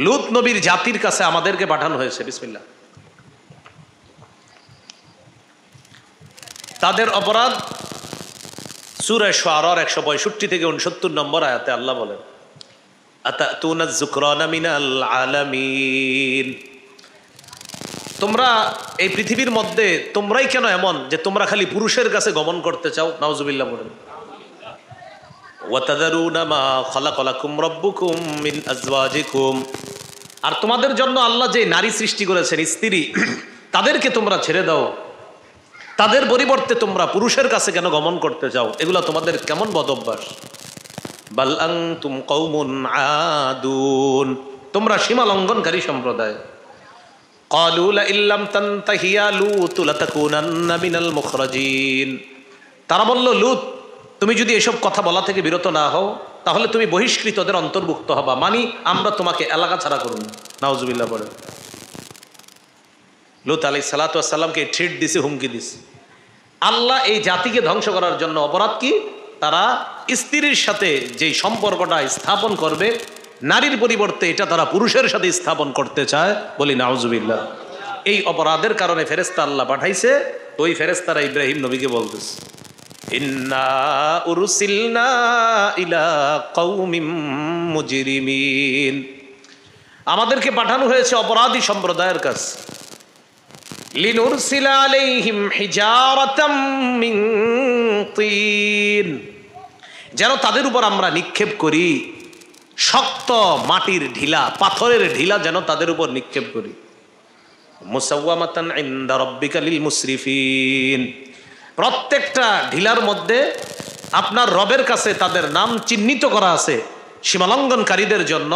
লূত নবীর জাতির কাছে আমাদেরকে পাঠানো হয়েছে। বিসমিল্লাহ। তাদের অপরাধ সূরা শুআরার 165 থেকে 69 নম্বর আয়াতে আল্লাহ বলেন, আতাতুনাজ যুকরানা মিনাল আলামিন, তোমরা এই পৃথিবীর মধ্যে তোমরাই কেন এমন যে তোমরা খালি পুরুষের কাছে গমন করতে চাও? নাউজুবিল্লাহ বলেন। ওয়া তাযারুনা মা খালাকা লাকুম রাব্বুকুম মিন আজওয়াজিকুম, আর তোমাদের জন্য আল্লাহ যে নারী সৃষ্টি করেছেন স্ত্রী, তাদেরকে তোমরা ছেড়ে দাও, তাদের পরিবর্তে তোমরা পুরুষের কাছে কেন গমন করতে চাও? এগুলা তোমাদের কেমন বদ অভ্যাস? বাল আনতুম কওমুন আদুন, তোমরা সীমা লঙ্ঘনকারী সম্প্রদায়। ক্বালু লা ইল্লাম তানতাহি ইয়া লূত লাতাকুনান্না মিনাল মুখরাজিন, তারা বলল লূত তুমি যদি এসব কথা বলা থেকে বিরত না হও তাহলে তুমি বহিষ্কৃতদের অন্তর্ভুক্ত হবা, মানি আমরা তোমাকে এলাকা ছাড়া করুন। নাউজুবিল্লাহ বলেন। লূত আলাইহিস সালাতু ওয়াস সালামকে ট্রিট দিছে, হুমকি দিছে। আল্লাহ এই জাতিকে ধ্বংস করার জন্য অপরাধ কি? তারা স্ত্রীর সাথে যেই সম্পর্কটা স্থাপন করবে নারীর পরিবর্তে এটা তারা পুরুষের সাথে স্থাপন করতে চায়, বলি নাউজুবিল্লাহ। এই অপরাধের কারণে ফেরেশতা আল্লাহ পাঠাইছে। ওই ফেরেশতারা ইব্রাহিম নবীকে বলতেছে ইন্না উরসিলনা ইলা কওমিম মুজরিমিন, আমাদেরকে পাঠানো হয়েছে অপরাধী সম্প্রদায়ের কাছে। লিনুরসিলা আলাইহিম হিজারাতাম মিন তিন, যেন তাদের উপর আমরা নিক্ষেপ করি শক্ত মাটির ঢিলা, পাথরের ঢিলা যেন তাদের উপর নিক্ষেপ করি। মুসাওয়ামাতান ইনদা রাব্বিকা লিল মুসরিফিন, প্রত্যেকটা ঢিলার মধ্যে আপনার রবের কাছে তাদের নাম চিহ্নিত করা আছে। সীমালঙ্ঘনকারীদের জন্য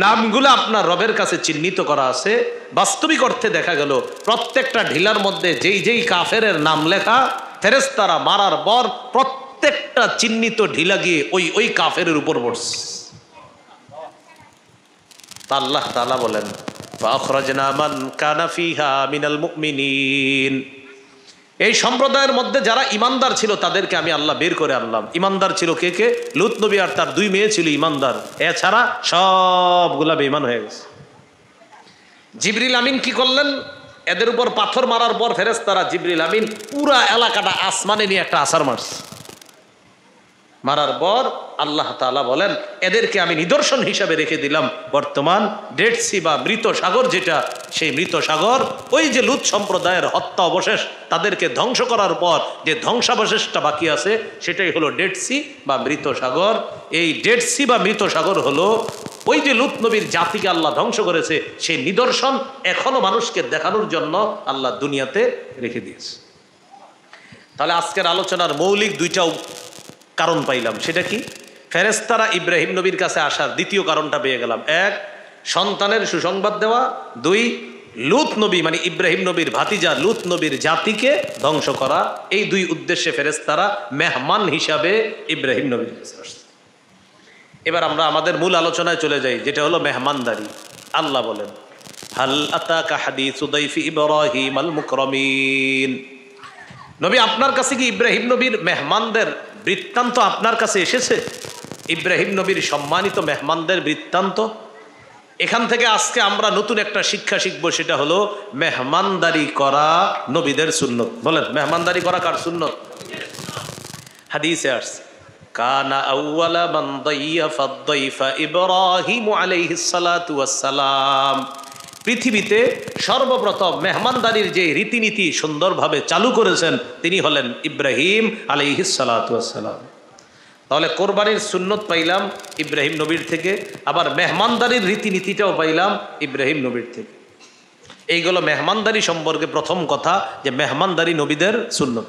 নামগুলো আপনার রবের কাছে চিহ্নিত করা আছে। বাস্তবিক অর্থে দেখা গেল প্রত্যেকটা ঢিলার মধ্যে যেই যেই কাফেরের নাম লেখা, ফেরেশতারা মারার পর প্রত্যেকটা চিহ্নিত ঢিলা গিয়ে ওই ওই কাফেরের উপর পড়ছে। আল্লাহ তাআলা বলেন ফাখরাজনা মান কানা ফিহা মিনাল মুমিনিন, এই সম্প্রদায়ের মধ্যে যারা ইমানদার ছিল তাদেরকে আমি আল্লাহ বের করে আনলাম। ইমানদার ছিল কে কে? লূত নবী আর তার 2 মেয়ে ছিল ইমানদার, এছাড়া সবগুলা বেঈমান হয়ে গেছে। জিবরিল আমিন কি করলেন? এদের উপর পাথর মারার পর ফেরেশতারা জিবরিল আমিন পুরা এলাকাটা আসমানে নিয়ে একটা আছাড় মারছে। মারার পর আল্লাহ তাআলা বলেন এদেরকে আমি নিদর্শন হিসাবে রেখে দিলাম বর্তমান ডেড সি বা মৃত সাগর, যেটা সেই মৃত সাগর ওই যে লূত সম্প্রদায়ের হত্যা অবশেষ, তাদেরকে ধ্বংস করার পর যে ধ্বংসাবশেষটা বাকি আছে সেটাই হলো ডেড সি বা মৃত সাগর। এই ডেড সি বা মৃত সাগর হলো ওই যে লূত নবীর জাতিকে আল্লাহ ধ্বংস করেছে, সেই নিদর্শন এখনো মানুষকে দেখানোর জন্য আল্লাহ দুনিয়াতে রেখে দিয়েছে। তাহলে আজকের আলোচনার মৌলিক 2টা কারণ পাইলাম। সেটা কি? ফেরেশতারা ইব্রাহিম নবীর কাছে আসার দ্বিতীয় কারণটা পেয়ে গেলাম। 1, সন্তানের সুসংবাদ দেওয়া। 2, লূত নবী মানে ইব্রাহিম নবীর ভাতিজা লূত নবীর জাতিকে ধ্বংস করা। এই 2 উদ্দেশ্যে ফেরেশতারা মেহমান হিসাবে ইব্রাহিম নবীর কাছে আসছে। এবার আমরা আমাদের মূল আলোচনায় চলে যাই, যেটা হলো মেহমানদারি। আল্লাহ বলেন হাল আতাকা হাদিসু দাইফি ইব্রাহিম আল মুকরামিন। নবী আপনার কাছে কি ইব্রাহিম নবীর মেহমানদের বৃত্তান্ত আপনার কাছে এসেছে? ইব্রাহিম নবীর সম্মানিত মেহমানদের বৃত্তান্ত। এখান থেকে আজকে আমরা নতুন একটা শিক্ষা শিখবো, সেটা হলো মেহমানদারি করা নবীদের সুন্নত। বলেন মেহমানদারি করা কার সুন্নত? হাদিসে আসছে কানা আউওয়ালা মান দাইফা দাইফা ইব্রাহিম আলাইহিস সালাতু ওয়াস সালাম। পৃথিবীতে সর্বপ্রথম মেহমানদারির যে রীতিনীতি সুন্দরভাবে চালু করেছেন তিনি হলেন ইব্রাহিম আলাইহিস সালাতু ওয়াস সালাম। তাহলে কোরবানির সুন্নত পাইলাম ইব্রাহিম নবীর থেকে, আবার মেহমানদারির রীতিনীতিটাও পাইলাম ইব্রাহিম নবীর থেকে। এইগুলো মেহমানদারি সম্পর্কে প্রথম কথা, যে মেহমানদারি নবীদের সুন্নত।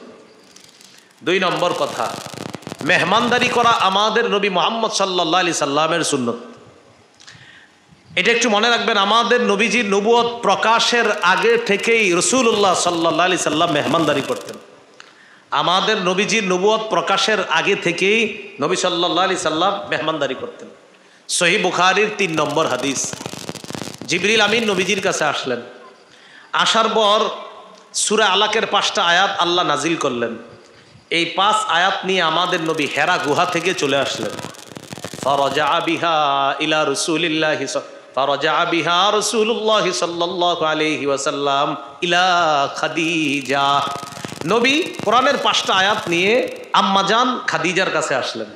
2 নম্বর কথা, মেহমানদারি করা আমাদের নবী মুহাম্মদ সাল্লাল্লাহু আলাইহি সাল্লামের সুন্নত। এটা একটু মনে রাখবেন, আমাদের নবীজির নবুয়ত প্রকাশের আগে থেকেই রাসূলুল্লাহ সাল্লাল্লাহু আলাইহি সাল্লাম মেহমানদারি করতেন। আমাদের নবীজির নবুয়ত প্রকাশের আগে থেকেই নবী সাল্লাল্লাহু আলাইহি সাল্লাম মেহমানদারি করতেন। সহিহ বুখারীর 3 নম্বর হাদিস। জিবরিল আমিন নবীজির কাছে আসলেন। আসার পর সূরা আলাকের 5টা আয়াত আল্লাহ নাজিল করলেন। এই 5 আয়াত নিয়ে আমাদের নবী হেরা গুহা থেকে চলে আসলেন। ফারাজা বিহা ইলা রাসূলিল্লাহি فرجع بها رسول الله صلى الله عليه وسلم إلى খাদিজা। নবী কোরআনের 5টা আয়াত নিয়ে আম্মাজান খাদিজার কাছে আসলেন।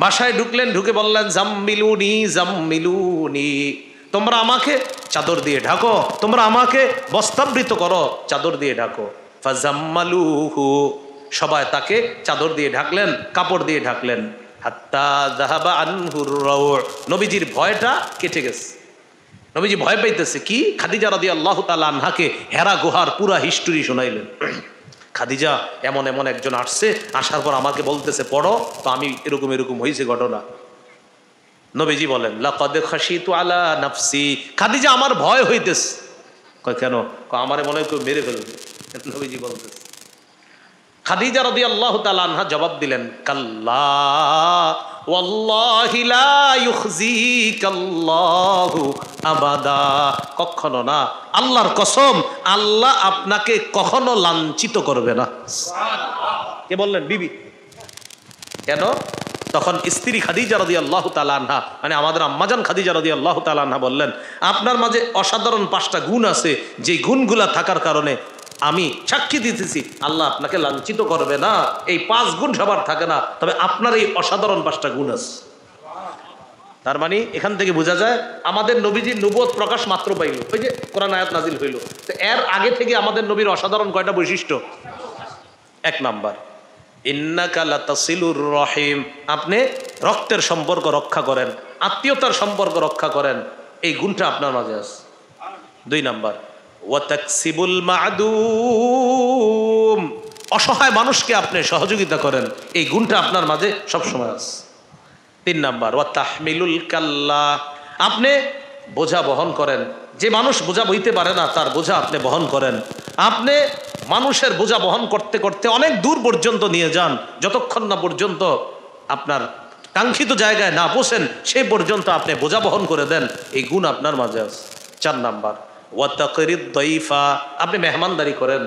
বাসায় ঢুকলেন, ঢুকে বললেন জাম্মিলুনি জাম্মিলুনি, তোমরা আমাকে চাদর দিয়ে ঢাকো, তোমরা আমাকে বস্ত্রাবৃত করো, চাদর দিয়ে ঢাকো। ফাজাম্মালুহু, সবাই তাকে চাদর দিয়ে ঢাকলেন, কাপড় দিয়ে ঢাকলেন। হাত্তা যাহাবা আনহুর রাউ, নবীজির ভয়টা কেটে গেছে। নবীজি ভয় পাইতেছে কি? খাদিজা রাদিয়াল্লাহু তাআলা আনহাকে হেরা গুহার পুরা হিস্টোরি শোনাইলেন। খাদিজা এমন এমন একজন আসছে, আসার পর আমাকে বলতেছে পড়ো, তো আমি এরকম এরকম হয়েছে ঘটনা। নবীজি বলেন লাকাদ খাশিতু আলা নাফসি, খাদিজা আমার ভয় হইতেছে। কয় কেন? আমারে মনে হয় কেউ মেরে ফেলবে। নবীজি বলতেছে, খাদিজা রাদিয়াল্লাহু তাআলা আনহা জবাব দিলেন কাল্লা ওয়াল্লাহি লা ইউখজিকাল্লাহু আবাদা, কখনো না, আল্লাহর কসম, আল্লাহ আপনাকে কখনো লাঞ্ছিত করবে না। সুবহানাল্লাহ। কে বললেন? বিবি। কেন? তখন স্ত্রী খাদিজা রাদিয়াল্লাহু তাআলা আনহা, মানে আমাদের আম্মাজান খাদিজা রাদিয়াল্লাহু তাআলা আনহা বললেন আপনার মাঝে অসাধারণ 5টা গুণ আছে, যে গুণগুলা থাকার কারণে আমি সাক্ষী দিতেছি আল্লাহ আপনাকে লাঞ্ছিত করবে না। এই 5 গুণ সবার থাকে না, তবে আপনার এই অসাধারণ 5টা গুণ আছে। তার মানে এখান থেকে বোঝা যায় আমাদের নবীজির নবুয়ত প্রকাশ মাত্র পাইল, ওই যে কোরআন আয়াত নাজিল হইল, তো এর আগে থেকে আমাদের নবীর অসাধারণ কয়টা বৈশিষ্ট্য? 1 নাম্বার ইন্নাকা লাতাসিলুর রহিম, আপনি রক্তের সম্পর্ক রক্ষা করেন, আত্মীয়তার সম্পর্ক রক্ষা করেন, এই গুণটা আপনার মাঝে আছে। 2 নাম্বার ওয়াতাকসিবুল মা'দুম, অসহায় মানুষকে আপনি সহযোগিতা করেন, এই গুণটা আপনার মাঝে সবসময় আছে। 3 নাম্বার ওয়াতাহমিলুল কাল্লা, আপনি বোঝা বহন করেন, যে মানুষ বোঝা বইতে পারে না তার বোঝা আপনি বহন করেন। আপনি মানুষের বোঝা বহন করতে করতে অনেক দূর পর্যন্ত নিয়ে যান, যতক্ষণ না পর্যন্ত আপনার কাঙ্ক্ষিত জায়গায় না পৌঁছেন সেই পর্যন্ত আপনি বোঝা বহন করে দেন, এই গুণ আপনার মাঝে আছে। 4 নাম্বার ওয়াতাকরিদ দাইফা, আপনি মেহমানদারি করেন,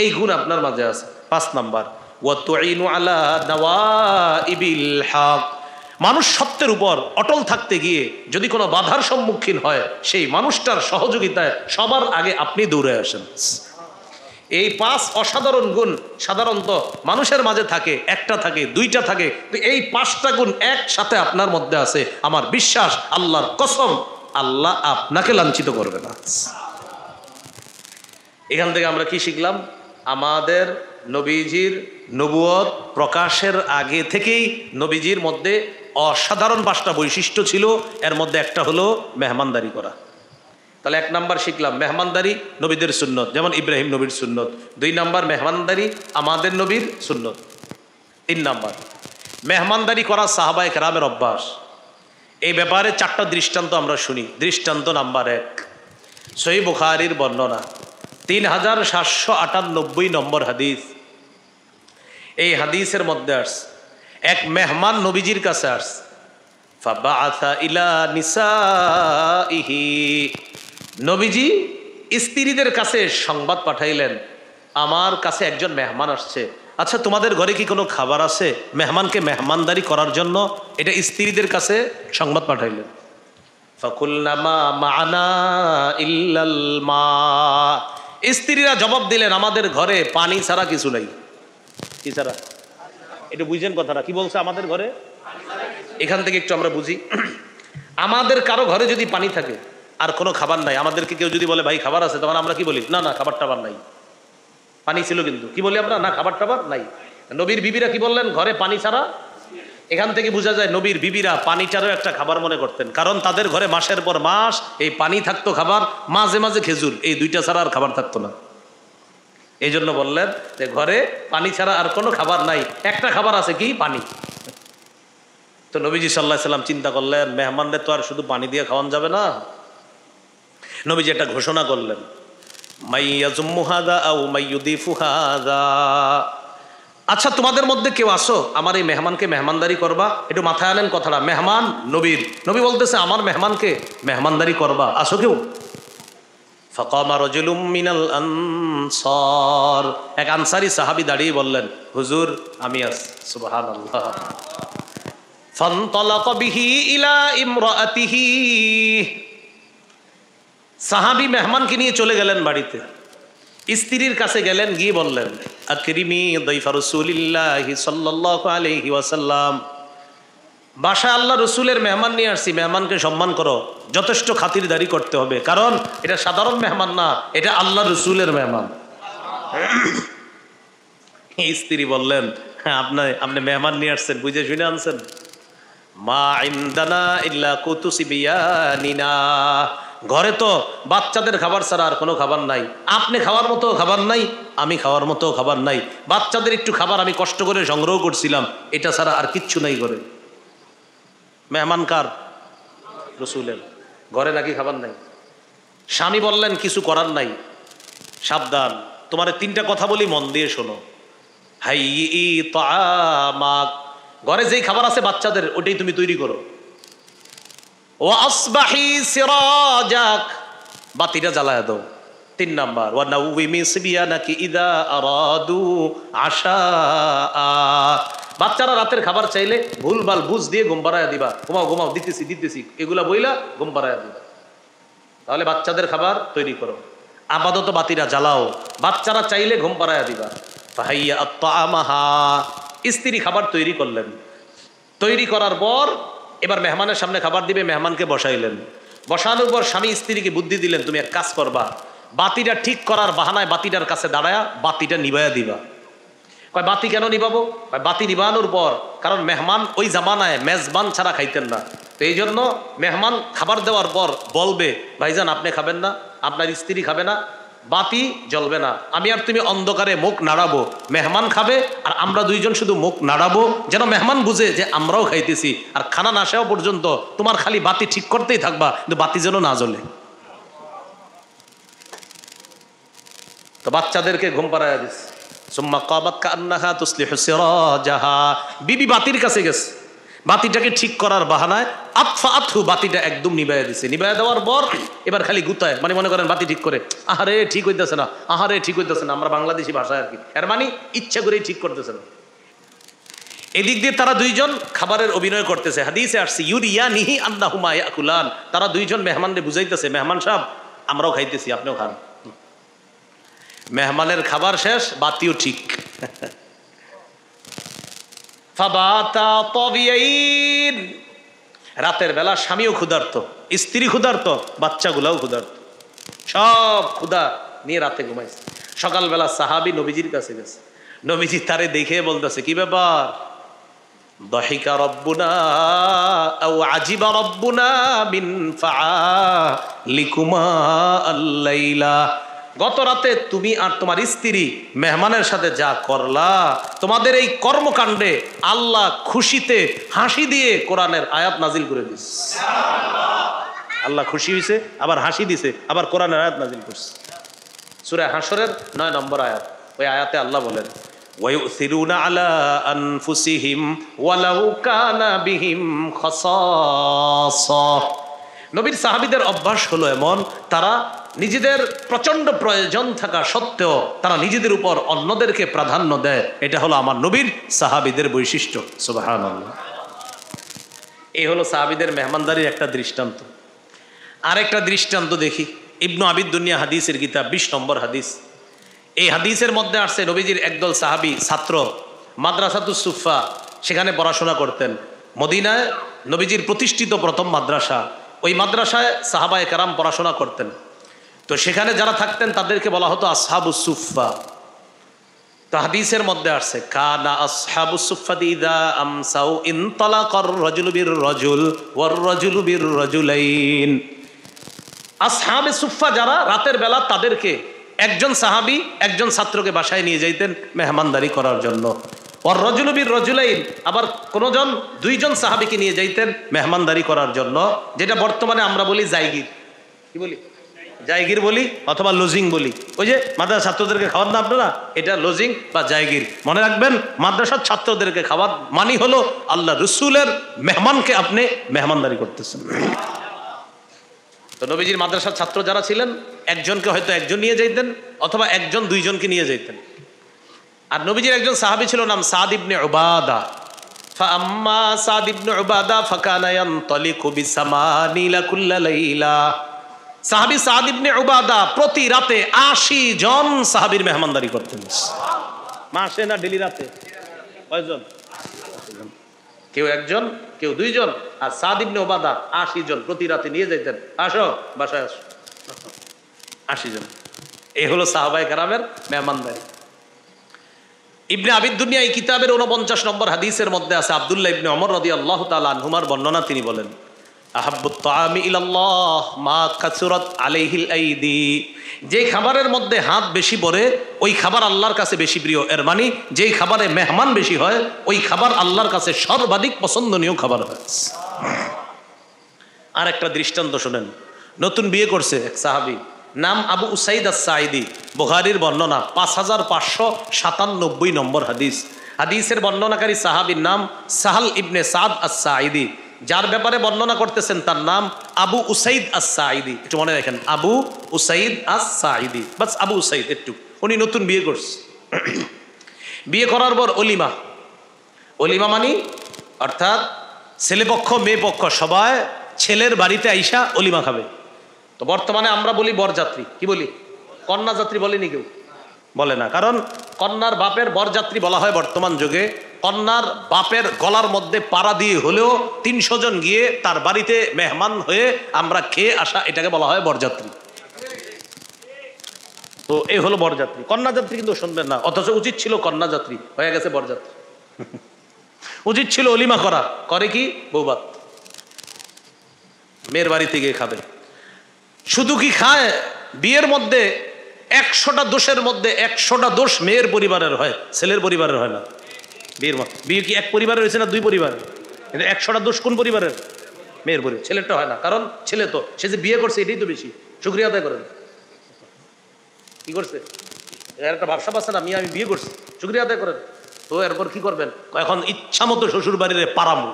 এই গুণ আপনার মাঝে আছে। 5 নাম্বার, ওয়া তুইনু আলা নাওয়াইবিল হক, মানুষ সত্যের উপর অটল থাকতে গিয়ে যদি কোনো বাধার সম্মুখীন হয়, সেই মানুষটার সহযোগিতায় সবার আগে আপনি দৌড়ে আসেন। এই 5 অসাধারণ গুণ সাধারণত মানুষের মাঝে থাকে, একটা থাকে, দুইটা থাকে, এই 5টা গুণ একসাথে আপনার মধ্যে আছে। আমার বিশ্বাস, আল্লাহর কসম, আল্লাহ আপনাকে লাঞ্ছিত করবে না। এখান থেকে আমরা কি শিখলাম? আমাদের নবীজির নবুয়ত প্রকাশের আগে থেকেই নবীজির মধ্যে অসাধারণ 5টা বৈশিষ্ট্য ছিল। এর মধ্যে একটা হলো মেহমানদারি করা। তাহলে 1 নাম্বার শিখলাম মেহমানদারি নবীদের সুন্নত, যেমন ইব্রাহিম নবীর সুন্নত। 2 নাম্বার মেহমানদারি আমাদের নবীর সুন্নত। 3 নাম্বার মেহমানদারি করা সাহাবায়ে কেরামের অভ্যাস। এই ব্যাপারে 4টা দৃষ্টান্ত আমরা শুনি। দৃষ্টান্ত নাম্বার 1, সহিহ বুখারীর বর্ণনা 3798 নম্বর হাদিস। এই হাদিসের মধ্যে আসছে এক মেহমান নবীজির কাছে আসছে, ফাবাআসা ইলা নিসাইহি, নবীজি স্ত্রীদের কাছে সংবাদ পাঠাইলেন, আমার কাছে একজন মেহমান আসছে, আচ্ছা তোমাদের ঘরে কি কোনো খাবার আছে? মেহমানকে মেহমানদারি করার জন্য এটা স্ত্রীদের কাছে সংবাদ পাঠাইলেন। ফাকুলনা মা মা'না ইল্লাল মা, স্ত্রীরা জবাব দিলেন, আমাদের ঘরে পানি ছাড়া কিছু নাই। কি ছাড়া? এটা বুঝেন কথাটা কি বলছে? আমাদের ঘরে, এখান থেকে একটু আমরা বুঝি। আমাদের কারো ঘরে যদি পানি থাকে আর কোনো খাবার নাই, আমাদেরকে কেউ যদি বলে ভাই খাবার আছে, তখন আমরা কি বলি? না না, খাবার টাবার নাই। পানি ছিল কিন্তু কি বলি আমরা? না, খাবার টাবার নাই। নবীর বিবিরা কি বললেন? ঘরে পানি ছাড়া। এখান থেকে বোঝা যায় নবীর বিবিরা পানিটারও একটা খাবার মনে করতেন, কারণ তাদের ঘরে মাসের পর মাস এই পানি থাকতো, খাবার, মাঝে মাঝে খেজুর, এই 2টা ছাড়া আর খাবার থাকতো না। এই জন্য বললেন যে ঘরে পানি ছাড়া আর কোনো খাবার নাই, একটা খাবার আছে, কি? পানি। তো নবীজি সাল্লাল্লাহু আলাইহি সাল্লাম চিন্তা করলেন, মেহমানদের তো আর শুধু পানি দিয়ে খাওয়ানো যাবে না। নবীজি একটা ঘোষণা করলেন, মাইয়াজুম্মু হাযা আও মাইয়ুদিফু হাযা, আচ্ছা তোমাদের মধ্যে কেউ আসো আমার এই মেহমানকে মেহমানদারি করবা? একটু মাথায় আনেন কথাটা, মেহমান নবীর, নবী বলতেছে আমার মেহমানকে মেহমানদারি করবা, আসো কেউ? ফাকামা রাজুলুম মিনাল আনসার, এক আনসারী সাহাবী দাঁড়িয়ে বললেন, হুজুর আমি আছি। সুবহানাল্লাহ। ফানতালাকা বিহি ইলা ইমরাআতিহি, সাহাবী মেহমানকে নিয়ে চলে গেলেন বাড়িতে, স্ত্রীর কাছে গেলেন, গিয়ে বললেন, আকরিমি দাইফা রাসূলিল্লাহি সাল্লাল্লাহু আলাইহি ওয়াসাল্লাম, বাসায় আল্লাহ রসুলের মেহমান নিয়ে আসছি, মেহমানকে সম্মান করো, যথেষ্ট খাতিরদারি করতে হবে, কারণ এটা সাধারণ মেহমান না, এটা আল্লাহ রসুলের মেহমান। স্ত্রী বললেন, হ্যাঁ আপনি মেহমান নিয়ে আসছেন, বুঝে শুনে আনছেন? মা ইনদানা ইল্লা কুতুসি বিয়ানিনা, ঘরে তো বাচ্চাদের খাবার ছাড়া আর কোনো খাবার নাই, আপনি খাওয়ার মতো খাবার নাই, আমি খাওয়ার মতো খাবার নাই, বাচ্চাদের একটু খাবার আমি কষ্ট করে সংগ্রহ করছিলাম, এটা ছাড়া আর কিচ্ছু নাই ঘরে। মেহমান কার? রসুলের। ঘরে নাকি খাবার নাই? স্বামী বললেন, কিছু করার নাই, সাবধান, তোমার 3টা কথা বলি, মন দিয়ে শোনো। হাইয়ি তাআমাক, ঘরে যেই খাবার আছে বাচ্চাদের, ওটাই তুমি তৈরি করো। ওয়া আসবাহি সিরাজাক, বাতিটা জ্বালায় দাও। 3 নাম্বার, ওয়া নাউমি সিবিয়ানাকি ইদা আরাদু আশা, বাচ্চারা রাতের খাবার চাইলে ভুলভাল বুঝ দিয়ে ঘুম পাড়ায় দিবা, ঘুমাও ঘুমাও, দিতেছি দিতেছি, এগুলা বইলা ঘুম পাড়ায় দিবা। তাহলে বাচ্চাদের খাবার তৈরি করো, আপাতত বাতিরা জ্বালাও, বাচ্চারা চাইলে ঘুম পাড়ায় দিবা। ফাহাইয়া আত-তাআমাহা, স্ত্রী খাবার তৈরি করলেন, তৈরি করার পর এবার মেহমানের সামনে খাবার দিবে, মেহমানকে বসাইলেন, বসানোর পর স্বামী স্ত্রীকে বুদ্ধি দিলেন, তুমি এক কাজ করবা, বাতিটা ঠিক করার বাহানায় বাতিটার কাছে দাঁড়ায়া বাতিটা নিভাইয়া দিবা। কয় বাতি কেন নিবাবো? বাতি নিবানোর পর, কারণ মেহমান ওই জামানায় মেজবান ছাড়া খাইতেন না, তো এই জন্য মেহমান খাবার দেওয়ার পর বলবে, ভাইজান আপনি খাবেন না, আপনার স্ত্রী খাবে না, বাতি জ্বলবে না, আমি আর তুমি অন্ধকারে মুখ নাড়াবো, মেহমান খাবে আর আমরা 2জন শুধু মুখ নাড়াবো, যেন মেহমান বুঝে যে আমরাও খাইতেছি, আর খানা না আসা পর্যন্ত তোমার খালি বাতি ঠিক করতেই থাকবা, কিন্তু বাতি যেন না জ্বলে। তো বাচ্চাদেরকে ঘুম পাড়াইয়া দিচ্ছে। সুম্মা কাবাত কান্নাহা তুসলিহু সিরাজাহা, বিবি বাতির কাছে গেছে, বাতিটাকে ঠিক করার বাহানায় আতফা আতহু বাতিটা একদম নিবাইয়া দিছে। নিবাইয়া দেওয়ার পর এবার খালি গুতায়, মানে মনে করেন বাতি ঠিক করে, আহারে ঠিক হইতেছে না, আহারে ঠিক হইতেছে না, আমরা বাংলাদেশি ভাষায় আর কি, এর মানে ইচ্ছা করেই ঠিক করতেছে না। এদিক দিয়ে তারা দুইজন খাবারের অভিনয় করতেছে। হাদিসে আসছে ইউরিয়ানিহি আন্নাহুমা ইয়াকুলান, তারা দুইজন মেহমানরে বুঝাইতেছে, মেহমান সাহেব আমরাও খাইতেছি, আপনিও খান। মেহমানের খাবার শেষ, বাতিও ঠিক। ফাবাতা তাবিয়াইন, রাতের বেলা স্বামীও ক্ষুধার্ত, স্ত্রী ক্ষুধার্ত, বাচ্চাগুলাও ক্ষুধার্ত, সব ক্ষুধা নিয়ে রাতে ঘুমাইছে। সকালবেলা সাহাবী নবীজির কাছে গেছে, নবীজি তারে দেখে বলতেছে, কি ব্যাপার? দহিকা রব্বুনা আও আজিবা রব্বুনা মিন ফাআলিকুমা আল্লাইলা, গত রাতে তুমি আর তোমার স্ত্রী মেহমানের সাথে যা করলা, তোমাদের এই কর্মকাণ্ডে আল্লাহ খুশিতে হাসি দিয়ে কোরআনের আয়াত নাজিল করে দিছে। আল্লাহ খুশি হয়েছে, আবার হাসি দিছে, আবার কোরআনের আয়াত নাজিল করছে। সূরা হাশরের 9 নম্বর আয়াত, ওই আয়াতে আল্লাহ বলেন, ওয়ায়ুসিরুনা আলা আনফুসিহিম ওয়ালাউ কানা বিহিম খাসাসা। নবীর সাহাবীদের অভ্যাস হলো এমন, তারা নিজেদের প্রচন্ড প্রয়োজন থাকা সত্ত্বেও তারা নিজেদের উপর অন্যদেরকে প্রাধান্য দেয়। এটা হলো আমার নবীর সাহাবীদের বৈশিষ্ট্য। সুবহানাল্লাহ। এই হলো সাহাবীদের মেহমানদারির একটা দৃষ্টান্ত। আরেকটা দৃষ্টান্ত দেখি, ইবনু আবিদ দুনিয়া হাদিসের কিতাব 20 নম্বর হাদিস। এই হাদিসের মধ্যে আসছে নবীজির একদল সাহাবী ছাত্র মাদ্রাসাতুস সুফা, সেখানে পড়াশোনা করতেন। মদিনায় নবীজির প্রতিষ্ঠিত প্রথম মাদ্রাসা, ওই মাদ্রাসায় সাহাবায়ে কেরাম পড়াশোনা করতেন। তো সেখানে যারা থাকতেন তাদেরকে বলা হতো আসহাবুস সুফা। তো হাদিসের মধ্যে আসছে, কানা আসহাবুস সুফাতি ইযা আমসাউ ইনতালাকার রাজুলু বির রাজুল ওয়ার রাজুলু বির রাজুলাইন। আসহাবে সুফা যারা, রাতের বেলা তাদেরকে একজন সাহাবী একজন ছাত্রকে বাসায় নিয়ে যাইতেন মেহমানদারি করার জন্য। ওর রাজুলু বির রাজুলাইন, আবার কোনজন দুইজন সাহাবীকে নিয়ে যাইতেন মেহমানদারি করার জন্য, যেটা বর্তমানে আমরা বলি জায়গির। কি বলি? জায়গির বলি অথবা লজিং বলি। ওই যে মাদ্রাসার ছাত্রদেরকে খাওয়ান না আপনারা, এটা লজিং বা জায়গির। মনে রাখবেন, মাদ্রাসার ছাত্রদেরকে খাওয়ার মানি হলো আল্লাহ রসুলের মেহমানকে আপনি মেহমানদারি করতেছেন। তো নবীজির মাদ্রাসার ছাত্র যারা ছিলেন, একজনকে হয়তো একজন নিয়ে যাইতেন অথবা একজন দুইজনকে নিয়ে যাইতেন। আর নবীজির একজন সাহাবী ছিল, নাম সাদ ইবনে উবাদা। ফাআম্মা সাদ ইবনে উবাদা ফাকানা ইয়ানতালিকু বিসামানিলা কুল্লা লাইলা। সাহাবী সাদ ইবনে উবাদা প্রতি রাতে 80 জন সাহাবীর মেহমানদারি করতেন। মাসে না ডেলি রাতে? কয়জন? কেউ একজন, কেউ দুইজন। আর সাদ ইবনে উবাদা 80 জন প্রতি রাতে নিয়ে যেতেন, আসো বাসায় আসো, 80 জন। এই হলো সাহাবায়ে কেরামের মেহমানদারি। ইবনে আবিদ দুনিয়া এই কিতাবের 49 নম্বর হাদিসের মধ্যে আছে, আব্দুল্লাহ ইবনে ওমর রাদিয়াল্লাহু তাআলা আনহুমার বর্ণনা, তিনি বলেন, আহাব্বুত তাআমি ইলাল্লাহ মা কাসুরাত আলাইহিল আইদি। যে খাবারের মধ্যে হাত বেশি পড়ে ওই খাবার আল্লাহর কাছে বেশি প্রিয়। এর মানে যেই খাবারে মেহমান বেশি হয় ওই খাবার আল্লাহর কাছে সর্বাধিক পছন্দনীয় খাবার হয়। আর একটা দৃষ্টান্ত শুনেন, নতুন বিয়ে করছে এক সাহাবী, নাম আবু উসাইদ আস-সাঈদী, বুখারীর বর্ণনা 5597 নম্বর হাদিস। হাদিসের বর্ণনাকারী সাহাবীর নাম সাহাল ইবনে সাদ আস-সাঈদী। যার ব্যাপারে বর্ণনা করতেছেন তার নাম আবু উসাইদ আস-সাঈদী। একটু মনে রাখেন, আবু উসাইদ আস-সাঈদী, বাস আবু উসাইদ একটু। উনি নতুন বিয়ে করছে। বিয়ে করার পর অলিমা, অলিমা মানে অর্থাৎ ছেলেপক্ষ মেয়ে পক্ষ সবাই ছেলের বাড়িতে আইসা অলিমা খাবে। তো বর্তমানে আমরা বলি বরযাত্রী, কি বলি? কন্যাযাত্রী বলেনি কেউ, বলে না। কারণ কন্যার বাপের বরযাত্রী বলা হয় বর্তমান যুগে। কন্যার বাপের গলার মধ্যে পাড়া দিয়ে হলেও 300 জন গিয়ে তার বাড়িতে মেহমান হয়ে আমরা খেয়ে আসা, এটাকে বলা হয় বরযাত্রী। তো এই হলো বরযাত্রী। কন্যাযাত্রী কিন্তু শুনবেন না, অথচ উচিত ছিল কন্যাযাত্রী, হয়ে গেছে বরযাত্রী। উচিত ছিল অলিমা করা, করে কি? বৌভাত, মেয়ের বাড়িতে গিয়ে খাবে। শুধু কি খায়, বিয়ের মধ্যে 100টা দোষের মধ্যে 100টা দোষ মেয়ের পরিবারের হয়, ছেলের পরিবারের হয় না। বিয়ে কি এক পরিবারের হয়েছে না 2 পরিবারের? 100টা দোষ কোন পরিবারের? মেয়ের পরিবার। ছেলেরটা হয় না, কারণ ছেলে তো সে যে বিয়ে করছে এটাই তো বেশি। শুকরিয়া আদায় করেন। কি করছে? এর একটা ভাবসাব আছে না, আমি বিয়ে করছি, শুকরিয়া আদায় করেন। তো এরপর কি করবেন? এখন ইচ্ছা মতো শ্বশুর বাড়িরে পারামু,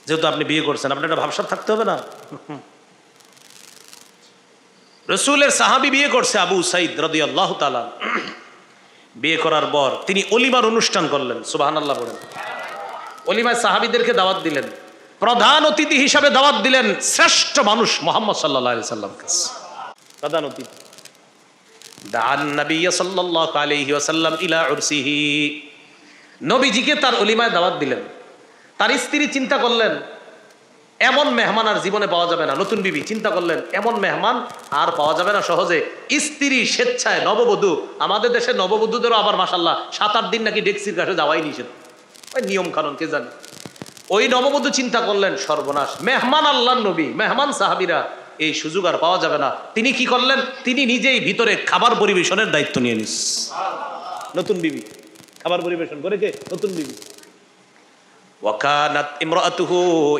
যেহেতু আপনি বিয়ে করছেন, আপনার একটা ভাবসাব থাকতে হবে না? রসুলের সাহাবী বিয়ে করছে, আবু সাইদ রাদিয়াল্লাহু তাআলা। বিয়ে করার পর তিনি অলিমার অনুষ্ঠান করলেন। সুবহানাল্লাহ বলেন। অলিমায় সাহাবীদেরকে দাওয়াত দিলেন, প্রধান অতিথি হিসাবে দাওয়াত দিলেন শ্রেষ্ঠ মানুষ মুহাম্মদ সাল্লাল্লাহু আলাইহি সাল্লামকে। প্রধান অতিথি দান নবী সাল্লাল্লাহু আলাইহি ওয়াসাল্লাম ইলা উরসিহি, নবীজিকে তার অলিমায় দাওয়াত দিলেন। তার স্ত্রী চিন্তা করলেন এমন মেহমান আর জীবনে পাওয়া যাবে না। নতুন বিবি চিন্তা করলেন এমন মেহমান আর পাওয়া যাবে না সহজে। স্ত্রী স্বেচ্ছায়, নববধূ, আমাদের দেশে নববধূদেরও আবার মাশাআল্লাহ 7-8 দিন নাকি ডেক্সির কাছে যাওয়াই নিষেধ, ওই নিয়ম কানুন কে জানে। ওই নববধূ চিন্তা করলেন সর্বনাশ, মেহমান আল্লাহর নবী, মেহমান সাহাবীরা, এই সুযোগ আর পাওয়া যাবে না। তিনি কি করলেন? তিনি নিজেই ভিতরে খাবার পরিবেশনের দায়িত্ব নিয়ে নিস। নতুন বিবি খাবার পরিবেশন করে কে? নতুন বিবি। ওয়াকানাত ইমরাতুহু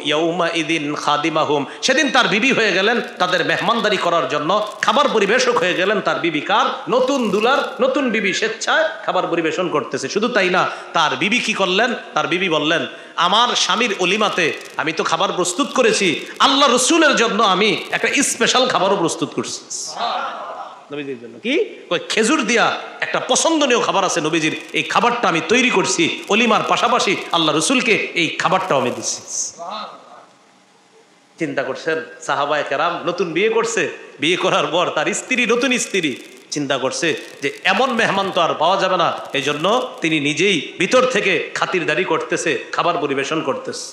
ইয়াউমাইদিন খাদিমাহুম, সেদিন তার বিবি হয়ে গেলেন তাদের মেহমানদারি করার জন্য, খাবার পরিবেশক হয়ে গেলেন তার বিবি। কার? নতুন দুলার নতুন বিবি স্বেচ্ছায় খাবার পরিবেশন করতেছে। শুধু তাই না, তার বিবি কি করলেন? তার বিবি বললেন আমার স্বামীর অলিমাতে আমি তো খাবার প্রস্তুত করেছি, আল্লাহ রসুলের জন্য আমি একটা স্পেশাল খাবারও প্রস্তুত করছি। নবীজির জন্য কি? খেজুর দিয়া একটা পছন্দনীয় খাবার আছে নবীজির, এই খাবারটা আমি তৈরি করছি, অলিমার পাশাপাশি আল্লাহ রসুলকে এই খাবারটাও আমি দিচ্ছি। চিন্তা করছেন সাহাবায়ে কেরাম, নতুন বিয়ে করছে, বিয়ে করার পর তার স্ত্রী, নতুন স্ত্রী চিন্তা করছে যে এমন মেহমান তো আর পাওয়া যাবে না, এই জন্য তিনি নিজেই ভিতর থেকে খাতিরদারি করতেছে, খাবার পরিবেশন করতেছে।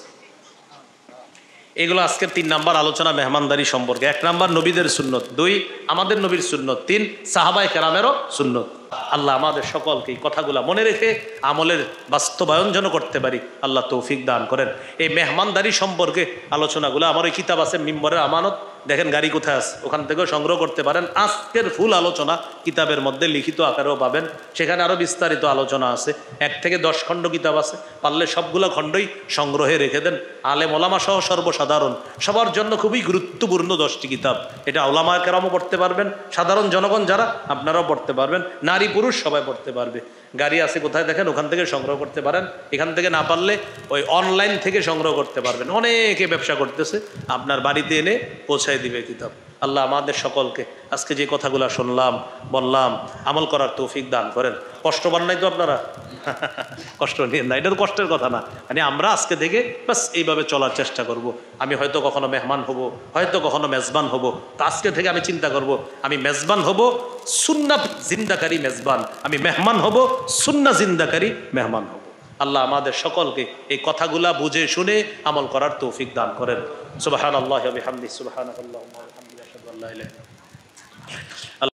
এগুলো আজকের 3 নাম্বার আলোচনা মেহমানদারি সম্পর্কে। 1 নাম্বার নবীদের সুন্নত, 2 আমাদের নবীর সুন্নত, 3 সাহাবায়ে কেরামেরও সুন্নত। আল্লাহ আমাদের সকলকে এই কথাগুলো মনে রেখে আমলের বাস্তবায়ন যেন করতে পারি, আল্লাহ তৌফিক দান করেন। এই মেহমানদারি সম্পর্কে আলোচনাগুলো আমার ওই কিতাব আছে মিম্বরের আমানত, দেখেন গাড়ি কোথায় আছে, ওখান থেকেও সংগ্রহ করতে পারেন। আজকের ফুল আলোচনা কিতাবের মধ্যে লিখিত আকারেও পাবেন, সেখানে আরও বিস্তারিত আলোচনা আছে। 1 থেকে 10 খণ্ড কিতাব আছে, পারলে সবগুলো খণ্ডই সংগ্রহে রেখে দেন। আলেম ওলামা সহ সর্বসাধারণ সবার জন্য খুবই গুরুত্বপূর্ণ 10টি কিতাব। এটা ওলামা কেরামও পড়তে পারবেন, সাধারণ জনগণ যারা আপনারাও পড়তে পারবেন, নারী পুরুষ সবাই পড়তে পারবে। গাড়ি আছে কোথায় দেখেন, ওখান থেকে সংগ্রহ করতে পারেন। এখান থেকে না পারলে ওই অনলাইন থেকে সংগ্রহ করতে পারবেন। অনেকে ব্যবসা করতেছে, আপনার বাড়িতে এনে পৌঁছায় দিবে কিতাব। আল্লাহ আমাদের সকলকে আজকে যে কথাগুলো শুনলাম বললাম আমল করার তৌফিক দান করেন। কষ্ট পান নাই তো আপনারা? কষ্ট নিয়ে না, এটা তো কষ্টের কথা না। মানে আমরা আজকে থেকে বাস এইভাবে চলার চেষ্টা করব। আমি হয়তো কখনো মেহমান হব, হয়তো কখনো মেজবান হব, তো আজকে থেকে আমি চিন্তা করব আমি মেজবান হব সুন্নাত জিন্দাকারী মেজবান, আমি মেহমান হব সুন্না জিন্দাকারী মেহমান হব। আল্লাহ আমাদের সকলকে এই কথাগুলা বুঝে শুনে আমল করার তৌফিক দান করেন। সুবহানাল্লাহি ওয়া বিহামদিহি, সুবহানাল্লাহি ওয়া বিহামদিহি, আশহাদু আল্লা ইলাহা ইল্লাল্লাহ।